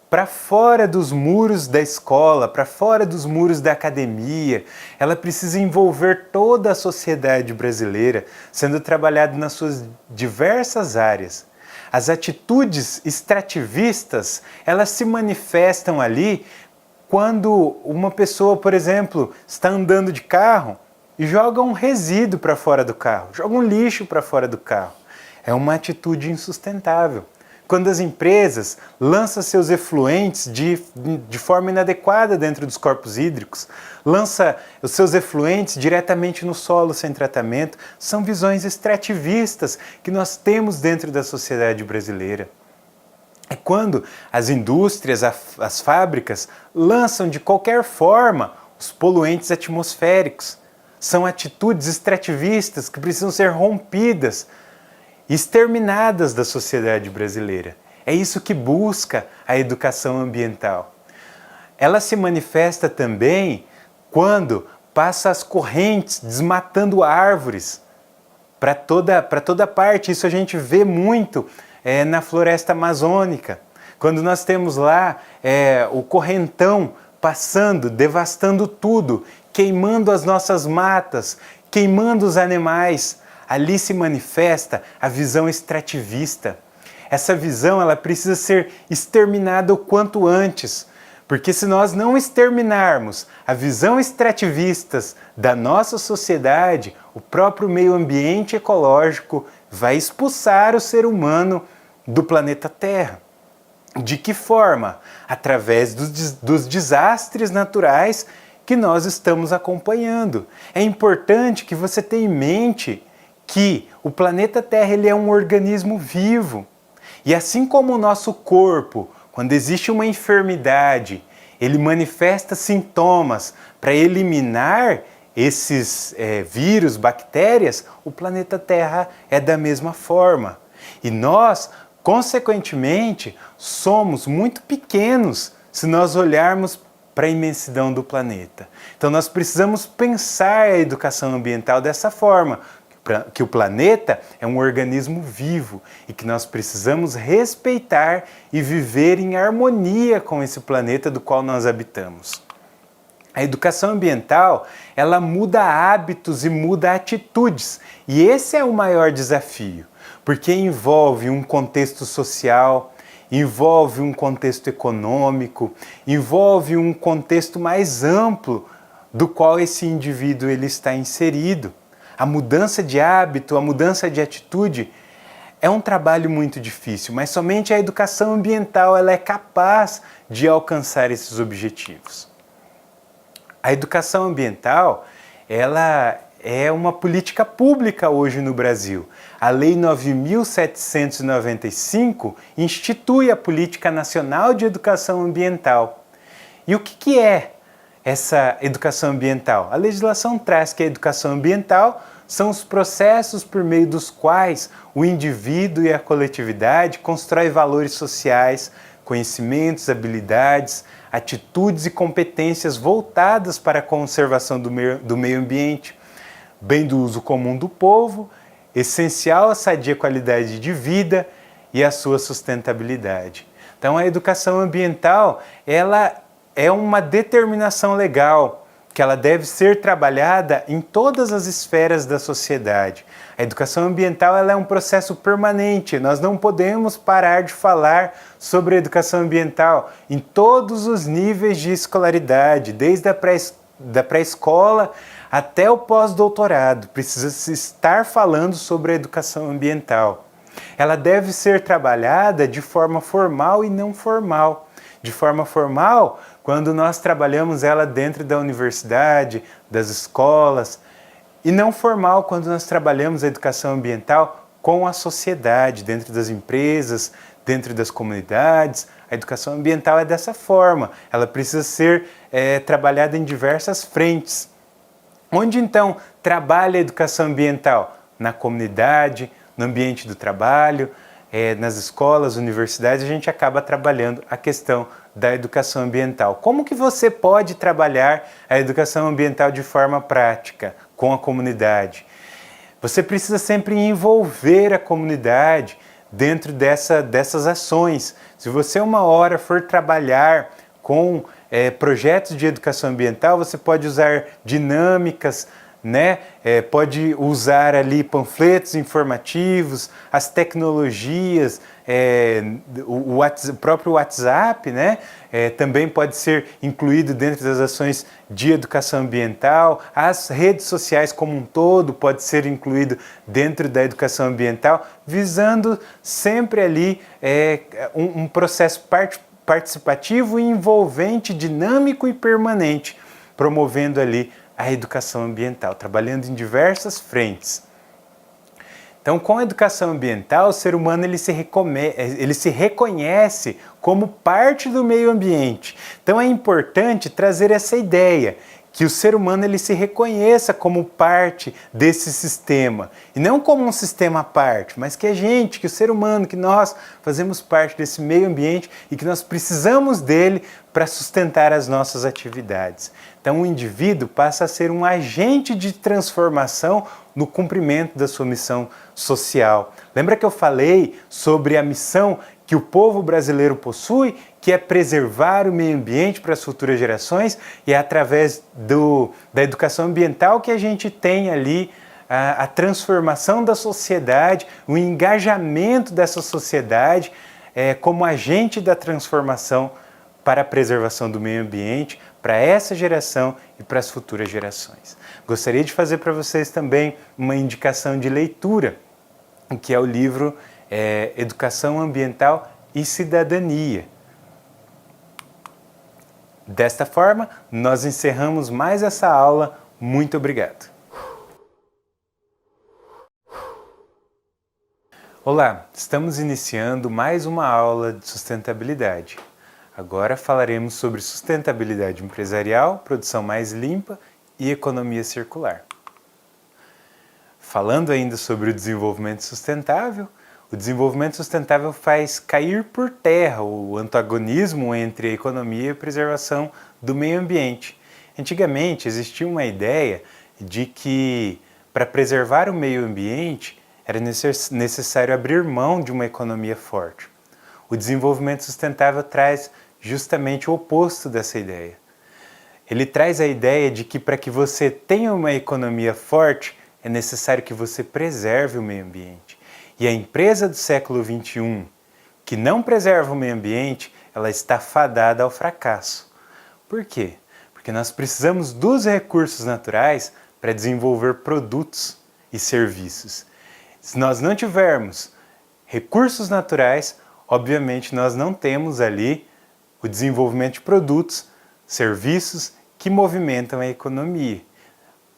para fora dos muros da escola, para fora dos muros da academia. Ela precisa envolver toda a sociedade brasileira, sendo trabalhada nas suas diversas áreas. As atitudes extrativistas, elas se manifestam ali quando uma pessoa, por exemplo, está andando de carro e joga um resíduo para fora do carro, joga um lixo para fora do carro. É uma atitude insustentável. Quando as empresas lançam seus efluentes de forma inadequada dentro dos corpos hídricos, lança os seus efluentes diretamente no solo sem tratamento, são visões extrativistas que nós temos dentro da sociedade brasileira. É quando as indústrias, as fábricas, lançam de qualquer forma os poluentes atmosféricos. São atitudes extrativistas que precisam ser rompidas, exterminadas da sociedade brasileira. É isso que busca a educação ambiental. Ela se manifesta também quando passa as correntes desmatando árvores para toda parte. Isso a gente vê muito na floresta amazônica. Quando nós temos lá o correntão passando, devastando tudo, queimando as nossas matas, queimando os animais, ali se manifesta a visão extrativista. Essa visão ela precisa ser exterminada o quanto antes, porque se nós não exterminarmos a visão extrativista da nossa sociedade, o próprio meio ambiente ecológico vai expulsar o ser humano do planeta Terra. De que forma? Através dos desastres naturais que nós estamos acompanhando. É importante que você tenha em mente que o planeta Terra ele é um organismo vivo. E assim como o nosso corpo, quando existe uma enfermidade, ele manifesta sintomas. Para eliminar esses vírus, bactérias, o planeta Terra é da mesma forma. E nós, consequentemente, somos muito pequenos se nós olharmos para a imensidão do planeta. Então nós precisamos pensar a educação ambiental dessa forma, que o planeta é um organismo vivo e que nós precisamos respeitar e viver em harmonia com esse planeta do qual nós habitamos. A educação ambiental, ela muda hábitos e muda atitudes, e esse é o maior desafio, porque envolve um contexto social, envolve um contexto econômico, envolve um contexto mais amplo do qual esse indivíduo ele está inserido. A mudança de hábito, a mudança de atitude é um trabalho muito difícil, mas somente a educação ambiental ela é capaz de alcançar esses objetivos. A educação ambiental ela é uma política pública hoje no Brasil. A Lei 9.795 institui a Política Nacional de Educação Ambiental. E o que é essa educação ambiental? A legislação traz que a educação ambiental são os processos por meio dos quais o indivíduo e a coletividade constroem valores sociais, conhecimentos, habilidades, atitudes e competências voltadas para a conservação do meio ambiente, bem do uso comum do povo, essencial à sadia qualidade de vida e à sua sustentabilidade. Então a educação ambiental, ela é uma determinação legal, que ela deve ser trabalhada em todas as esferas da sociedade. A educação ambiental ela é um processo permanente, nós não podemos parar de falar sobre a educação ambiental em todos os níveis de escolaridade, desde a pré-escola até o pós-doutorado. Precisa-se estar falando sobre a educação ambiental. Ela deve ser trabalhada de forma formal e não formal. De forma formal, quando nós trabalhamos ela dentro da universidade, das escolas, e não formal, quando nós trabalhamos a educação ambiental com a sociedade, dentro das empresas, dentro das comunidades. A educação ambiental é dessa forma, ela precisa ser trabalhada em diversas frentes. Onde então trabalha a educação ambiental? Na comunidade, no ambiente do trabalho, nas escolas, universidades, a gente acaba trabalhando a questão da educação ambiental. Como que você pode trabalhar a educação ambiental de forma prática com a comunidade? Você precisa sempre envolver a comunidade dentro dessas ações. Se você uma hora for trabalhar com projetos de educação ambiental, você pode usar dinâmicas, né? Pode usar ali panfletos informativos, as tecnologias, o próprio WhatsApp, né? Também pode ser incluído dentro das ações de educação ambiental, as redes sociais como um todo pode ser incluído dentro da educação ambiental, visando sempre ali um processo participativo, envolvente, dinâmico e permanente, promovendo ali a educação ambiental, trabalhando em diversas frentes. Então, com a educação ambiental, o ser humano ele se reconhece como parte do meio ambiente. Então, é importante trazer essa ideia, que o ser humano ele se reconheça como parte desse sistema, e não como um sistema à parte, mas que que o ser humano, que nós fazemos parte desse meio ambiente e que nós precisamos dele para sustentar as nossas atividades. Então o indivíduo passa a ser um agente de transformação no cumprimento da sua missão social. Lembra que eu falei sobre a missão que o povo brasileiro possui, que é preservar o meio ambiente para as futuras gerações, e é através da educação ambiental que a gente tem ali a transformação da sociedade, o engajamento dessa sociedade como agente da transformação para a preservação do meio ambiente, para essa geração e para as futuras gerações. Gostaria de fazer para vocês também uma indicação de leitura, que é o livro Educação Ambiental e Cidadania. Desta forma, nós encerramos mais essa aula. Muito obrigado. Olá, estamos iniciando mais uma aula de sustentabilidade. Agora falaremos sobre sustentabilidade empresarial, produção mais limpa e economia circular. Falando ainda sobre o desenvolvimento sustentável faz cair por terra o antagonismo entre a economia e a preservação do meio ambiente. Antigamente existia uma ideia de que para preservar o meio ambiente era necessário abrir mão de uma economia forte. O desenvolvimento sustentável traz justamente o oposto dessa ideia. Ele traz a ideia de que para que você tenha uma economia forte, é necessário que você preserve o meio ambiente. E a empresa do século XXI, que não preserva o meio ambiente, ela está fadada ao fracasso. Por quê? Porque nós precisamos dos recursos naturais para desenvolver produtos e serviços. Se nós não tivermos recursos naturais, obviamente nós não temos ali o desenvolvimento de produtos, serviços que movimentam a economia.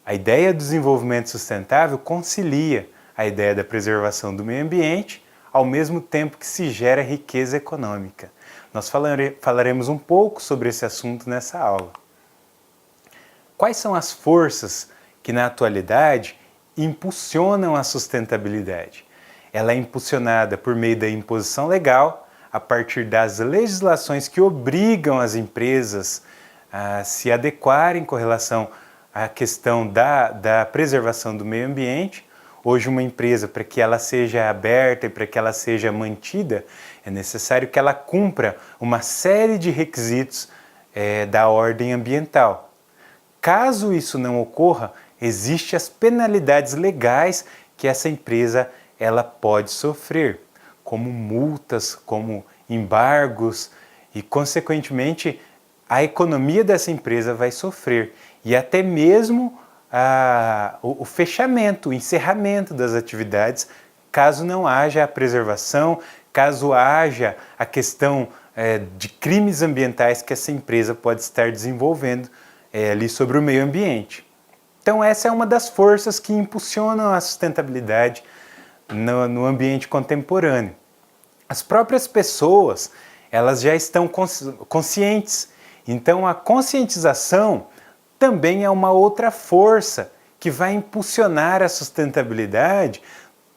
A ideia do desenvolvimento sustentável concilia a ideia da preservação do meio ambiente, ao mesmo tempo que se gera riqueza econômica. Nós falaremos um pouco sobre esse assunto nessa aula. Quais são as forças que na atualidade impulsionam a sustentabilidade? Ela é impulsionada por meio da imposição legal, a partir das legislações que obrigam as empresas a se adequarem com relação à questão da preservação do meio ambiente. Hoje uma empresa, para que ela seja aberta e para que ela seja mantida, é necessário que ela cumpra uma série de requisitos da ordem ambiental. Caso isso não ocorra, existem as penalidades legais que essa empresa ela pode sofrer, como multas, como embargos e, consequentemente, a economia dessa empresa vai sofrer e até mesmo o fechamento, o encerramento das atividades, caso não haja a preservação, caso haja a questão de crimes ambientais que essa empresa pode estar desenvolvendo ali sobre o meio ambiente. Então essa é uma das forças que impulsionam a sustentabilidade no ambiente contemporâneo. As próprias pessoas, elas já estão conscientes, então a conscientização também é uma outra força que vai impulsionar a sustentabilidade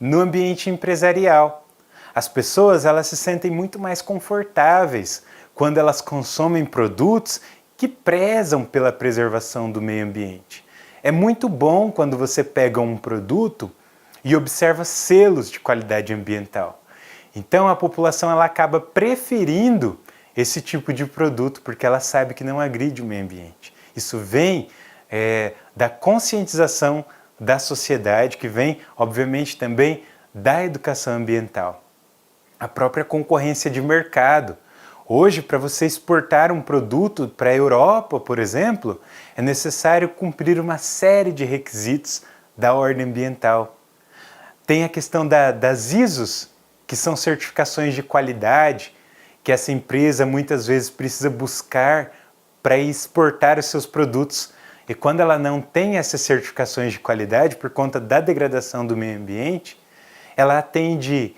no ambiente empresarial. As pessoas elas se sentem muito mais confortáveis quando elas consomem produtos que prezam pela preservação do meio ambiente. É muito bom quando você pega um produto e observa selos de qualidade ambiental. Então a população ela acaba preferindo esse tipo de produto porque ela sabe que não agride o meio ambiente. Isso vem da conscientização da sociedade, que vem, obviamente, também da educação ambiental. A própria concorrência de mercado. Hoje, para você exportar um produto para a Europa, por exemplo, é necessário cumprir uma série de requisitos da ordem ambiental. Tem a questão das ISOs, que são certificações de qualidade, que essa empresa muitas vezes precisa buscar para exportar os seus produtos. E quando ela não tem essas certificações de qualidade, por conta da degradação do meio ambiente, ela atende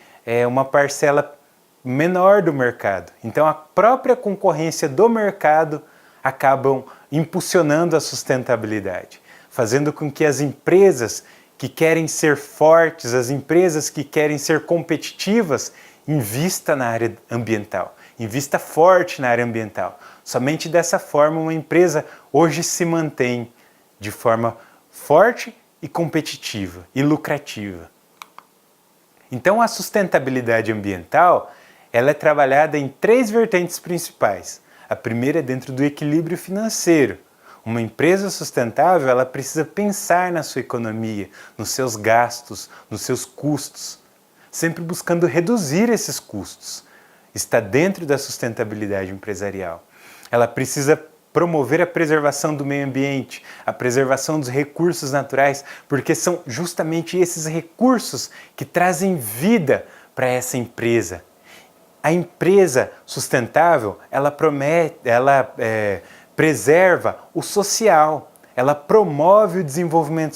uma parcela menor do mercado. Então a própria concorrência do mercado acabam impulsionando a sustentabilidade, fazendo com que as empresas que querem ser fortes, as empresas que querem ser competitivas, invista na área ambiental, invista forte na área ambiental. Somente dessa forma uma empresa hoje se mantém de forma forte e competitiva e lucrativa. Então a sustentabilidade ambiental ela é trabalhada em 3 vertentes principais. A primeira é dentro do equilíbrio financeiro. Uma empresa sustentável ela precisa pensar na sua economia, nos seus gastos, nos seus custos, sempre buscando reduzir esses custos. Está dentro da sustentabilidade empresarial. Ela precisa promover a preservação do meio ambiente, a preservação dos recursos naturais, porque são justamente esses recursos que trazem vida para essa empresa. A empresa sustentável, ela preserva o social, ela promove o desenvolvimento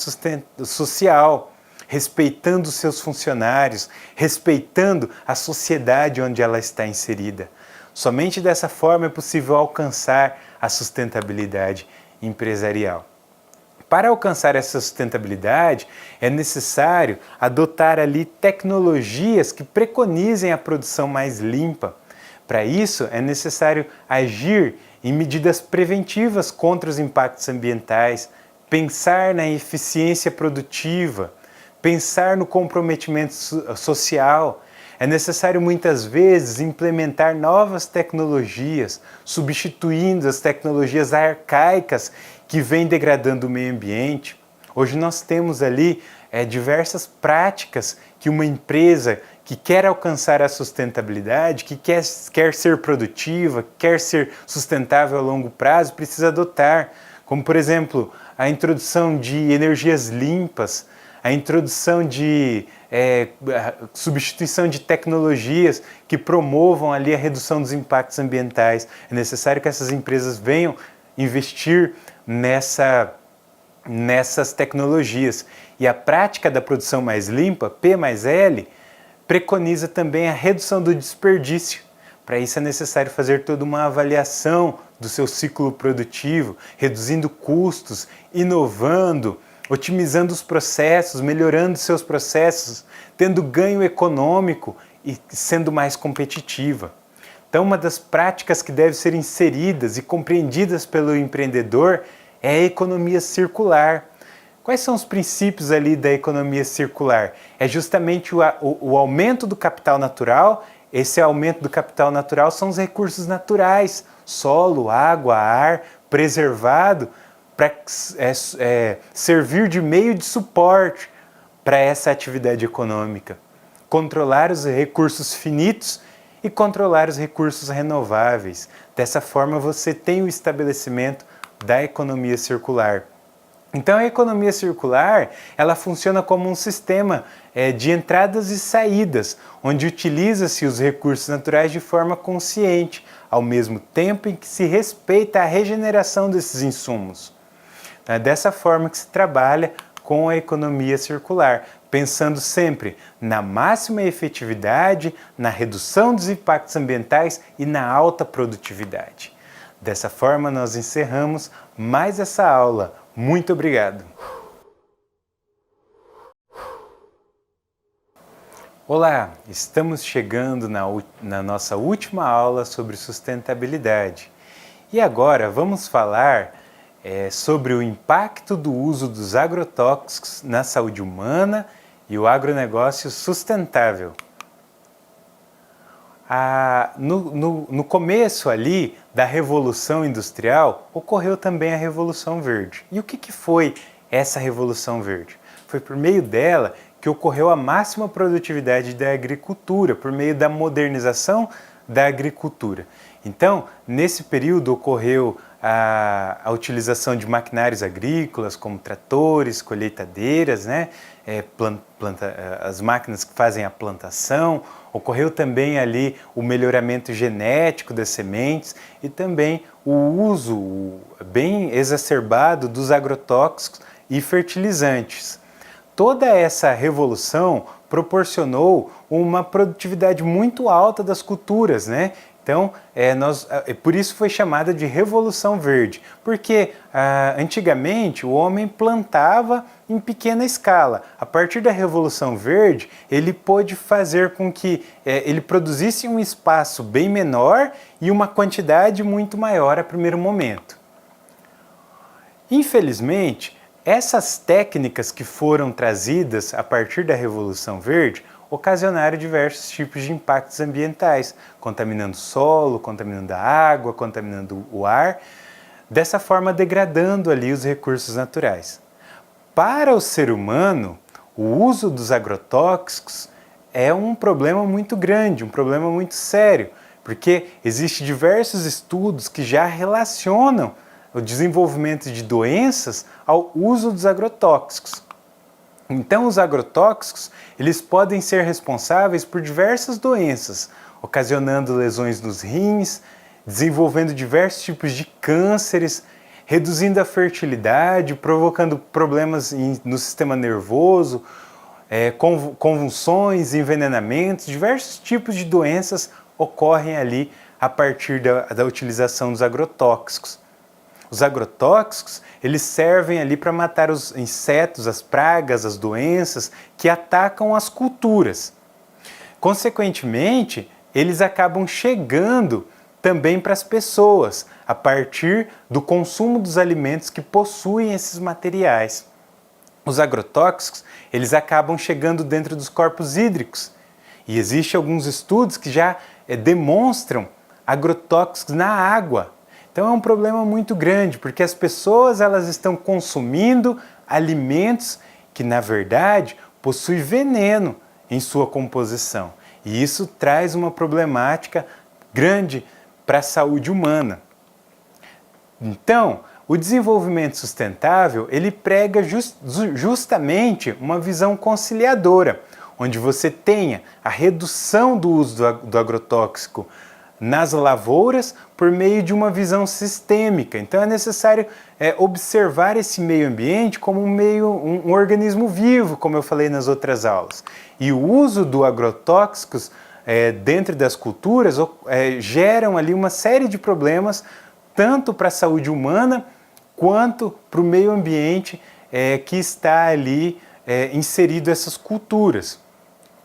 social, respeitando os seus funcionários, respeitando a sociedade onde ela está inserida. Somente dessa forma é possível alcançar a sustentabilidade empresarial. Para alcançar essa sustentabilidade, é necessário adotar ali tecnologias que preconizem a produção mais limpa. Para isso, é necessário agir em medidas preventivas contra os impactos ambientais, pensar na eficiência produtiva, pensar no comprometimento social. É necessário muitas vezes implementar novas tecnologias, substituindo as tecnologias arcaicas que vêm degradando o meio ambiente. Hoje nós temos ali diversas práticas que uma empresa que quer alcançar a sustentabilidade, que quer ser produtiva, quer ser sustentável a longo prazo, precisa adotar, como por exemplo a introdução de energias limpas, a introdução de substituição de tecnologias que promovam ali a redução dos impactos ambientais. É necessário que essas empresas venham investir nessas tecnologias. E a prática da produção mais limpa, P mais L, preconiza também a redução do desperdício. Para isso é necessário fazer toda uma avaliação do seu ciclo produtivo, reduzindo custos, inovando, otimizando os processos, melhorando seus processos, tendo ganho econômico e sendo mais competitiva. Então, uma das práticas que deve ser inseridas e compreendidas pelo empreendedor é a economia circular. Quais são os princípios ali da economia circular? É justamente o aumento do capital natural. Esse aumento do capital natural são os recursos naturais, solo, água, ar, preservado, para servir de meio de suporte para essa atividade econômica. Controlar os recursos finitos e controlar os recursos renováveis. Dessa forma você tem o estabelecimento da economia circular. Então a economia circular, ela funciona como um sistema de entradas e saídas, onde utiliza-se os recursos naturais de forma consciente, ao mesmo tempo em que se respeita a regeneração desses insumos. É dessa forma que se trabalha com a economia circular, pensando sempre na máxima efetividade, na redução dos impactos ambientais e na alta produtividade. Dessa forma, nós encerramos mais essa aula. Muito obrigado! Olá, estamos chegando na nossa última aula sobre sustentabilidade. E agora vamos falar sobre o impacto do uso dos agrotóxicos na saúde humana e o agronegócio sustentável. No começo ali da Revolução Industrial, ocorreu também a Revolução Verde. E o que foi essa Revolução Verde? Foi por meio dela que ocorreu a máxima produtividade da agricultura, por meio da modernização da agricultura. Então, nesse período ocorreu a utilização de maquinários agrícolas, como tratores, colheitadeiras, né? As máquinas que fazem a plantação. Ocorreu também ali o melhoramento genético das sementes e também o uso bem exacerbado dos agrotóxicos e fertilizantes. Toda essa revolução proporcionou uma produtividade muito alta das culturas, né? Então, por isso foi chamada de Revolução Verde, porque antigamente o homem plantava em pequena escala. A partir da Revolução Verde, ele pôde fazer com que ele produzisse um espaço bem menor e uma quantidade muito maior a primeiro momento. Infelizmente, essas técnicas que foram trazidas a partir da Revolução Verde ocasionaram diversos tipos de impactos ambientais, contaminando o solo, contaminando a água, contaminando o ar, dessa forma degradando ali os recursos naturais. Para o ser humano, o uso dos agrotóxicos é um problema muito grande, um problema muito sério, porque existem diversos estudos que já relacionam o desenvolvimento de doenças ao uso dos agrotóxicos. Então, os agrotóxicos, eles podem ser responsáveis por diversas doenças, ocasionando lesões nos rins, desenvolvendo diversos tipos de cânceres, reduzindo a fertilidade, provocando problemas no sistema nervoso, convulsões, envenenamentos, diversos tipos de doenças ocorrem ali a partir da utilização dos agrotóxicos. Os agrotóxicos, eles servem ali para matar os insetos, as pragas, as doenças que atacam as culturas. Consequentemente, eles acabam chegando também para as pessoas, a partir do consumo dos alimentos que possuem esses materiais. Os agrotóxicos, eles acabam chegando dentro dos corpos hídricos. E existem alguns estudos que já demonstram agrotóxicos na água. Então é um problema muito grande, porque as pessoas elas estão consumindo alimentos que, na verdade, possuem veneno em sua composição. E isso traz uma problemática grande para a saúde humana. Então, o desenvolvimento sustentável, ele prega justamente uma visão conciliadora, onde você tenha a redução do uso do agrotóxico nas lavouras por meio de uma visão sistêmica. Então é necessário observar esse meio ambiente como um organismo vivo, como eu falei nas outras aulas. E o uso do agrotóxicos dentro das culturas geram ali uma série de problemas, tanto para a saúde humana quanto para o meio ambiente que está ali inserido essas culturas.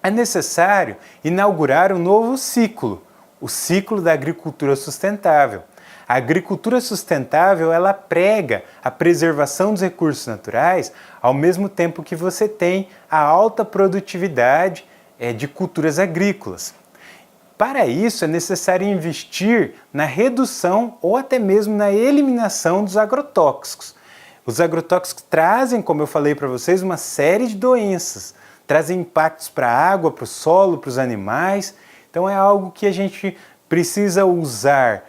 É necessário inaugurar um novo ciclo, o ciclo da agricultura sustentável. A agricultura sustentável, ela prega a preservação dos recursos naturais, ao mesmo tempo que você tem a alta produtividade de culturas agrícolas. Para isso, é necessário investir na redução ou até mesmo na eliminação dos agrotóxicos. Os agrotóxicos trazem, como eu falei para vocês, uma série de doenças, trazem impactos para a água, para o solo, para os animais. Então é algo que a gente precisa usar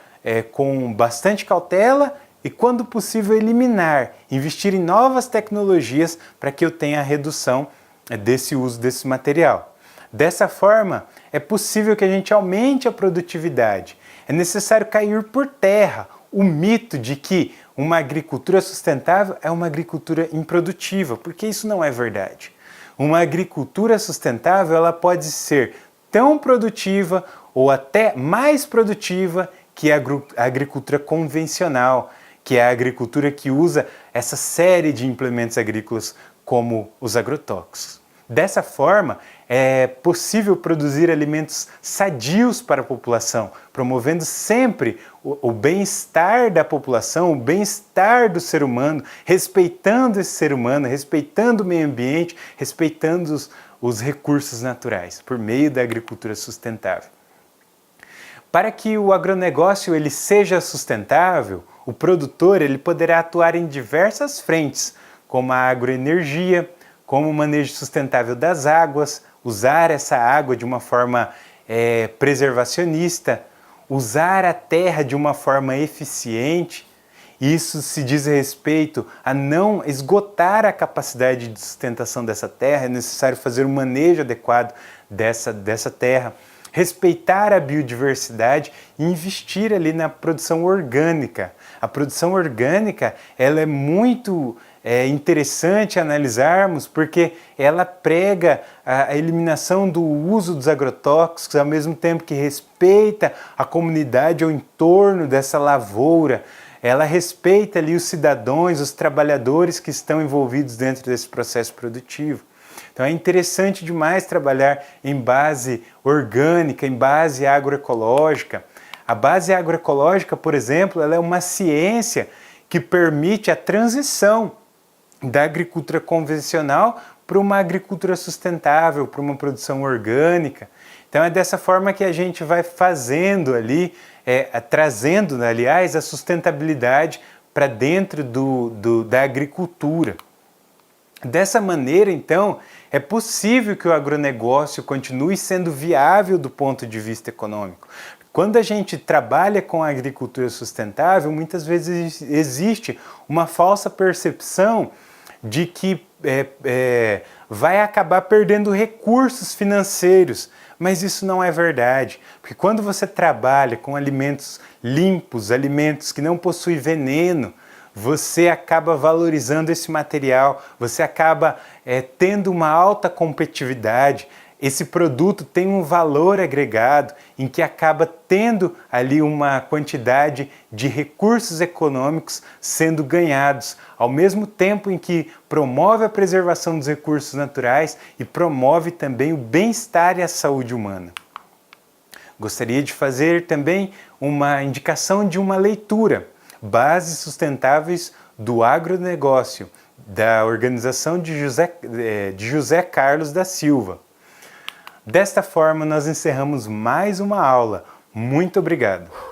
com bastante cautela e, quando possível, eliminar, investir em novas tecnologias para que eu tenha a redução desse uso desse material. Dessa forma, é possível que a gente aumente a produtividade. É necessário cair por terra o mito de que uma agricultura sustentável é uma agricultura improdutiva, porque isso não é verdade. Uma agricultura sustentável, ela pode ser tão produtiva ou até mais produtiva que a agricultura convencional, que é a agricultura que usa essa série de implementos agrícolas como os agrotóxicos. Dessa forma, é possível produzir alimentos sadios para a população, promovendo sempre o bem-estar da população, o bem-estar do ser humano, respeitando esse ser humano, respeitando o meio ambiente, respeitando os recursos naturais, por meio da agricultura sustentável. Para que o agronegócio ele seja sustentável, o produtor ele poderá atuar em diversas frentes, como a agroenergia, como o manejo sustentável das águas, usar essa água de uma forma preservacionista, usar a terra de uma forma eficiente. Isso se diz respeito a não esgotar a capacidade de sustentação dessa terra, é necessário fazer um manejo adequado dessa terra, respeitar a biodiversidade e investir ali na produção orgânica. A produção orgânica ela é muito interessante analisarmos porque ela prega a eliminação do uso dos agrotóxicos ao mesmo tempo que respeita a comunidade ao entorno dessa lavoura. Ela respeita ali os cidadãos, os trabalhadores que estão envolvidos dentro desse processo produtivo. Então é interessante demais trabalhar em base orgânica, em base agroecológica. A base agroecológica, por exemplo, ela é uma ciência que permite a transição da agricultura convencional para uma agricultura sustentável, para uma produção orgânica. Então é dessa forma que a gente vai fazendo ali, trazendo, aliás, a sustentabilidade para dentro da agricultura. Dessa maneira, então, é possível que o agronegócio continue sendo viável do ponto de vista econômico. Quando a gente trabalha com a agricultura sustentável, muitas vezes existe uma falsa percepção de que vai acabar perdendo recursos financeiros, mas isso não é verdade, porque quando você trabalha com alimentos limpos, alimentos que não possuem veneno, você acaba valorizando esse material, você acaba tendo uma alta competitividade. esse produto tem um valor agregado em que acaba tendo ali uma quantidade de recursos econômicos sendo ganhados, ao mesmo tempo em que promove a preservação dos recursos naturais e promove também o bem-estar e a saúde humana. Gostaria de fazer também uma indicação de uma leitura, Bases Sustentáveis do Agronegócio, da organização de José Carlos da Silva. Desta forma, nós encerramos mais uma aula. Muito obrigado!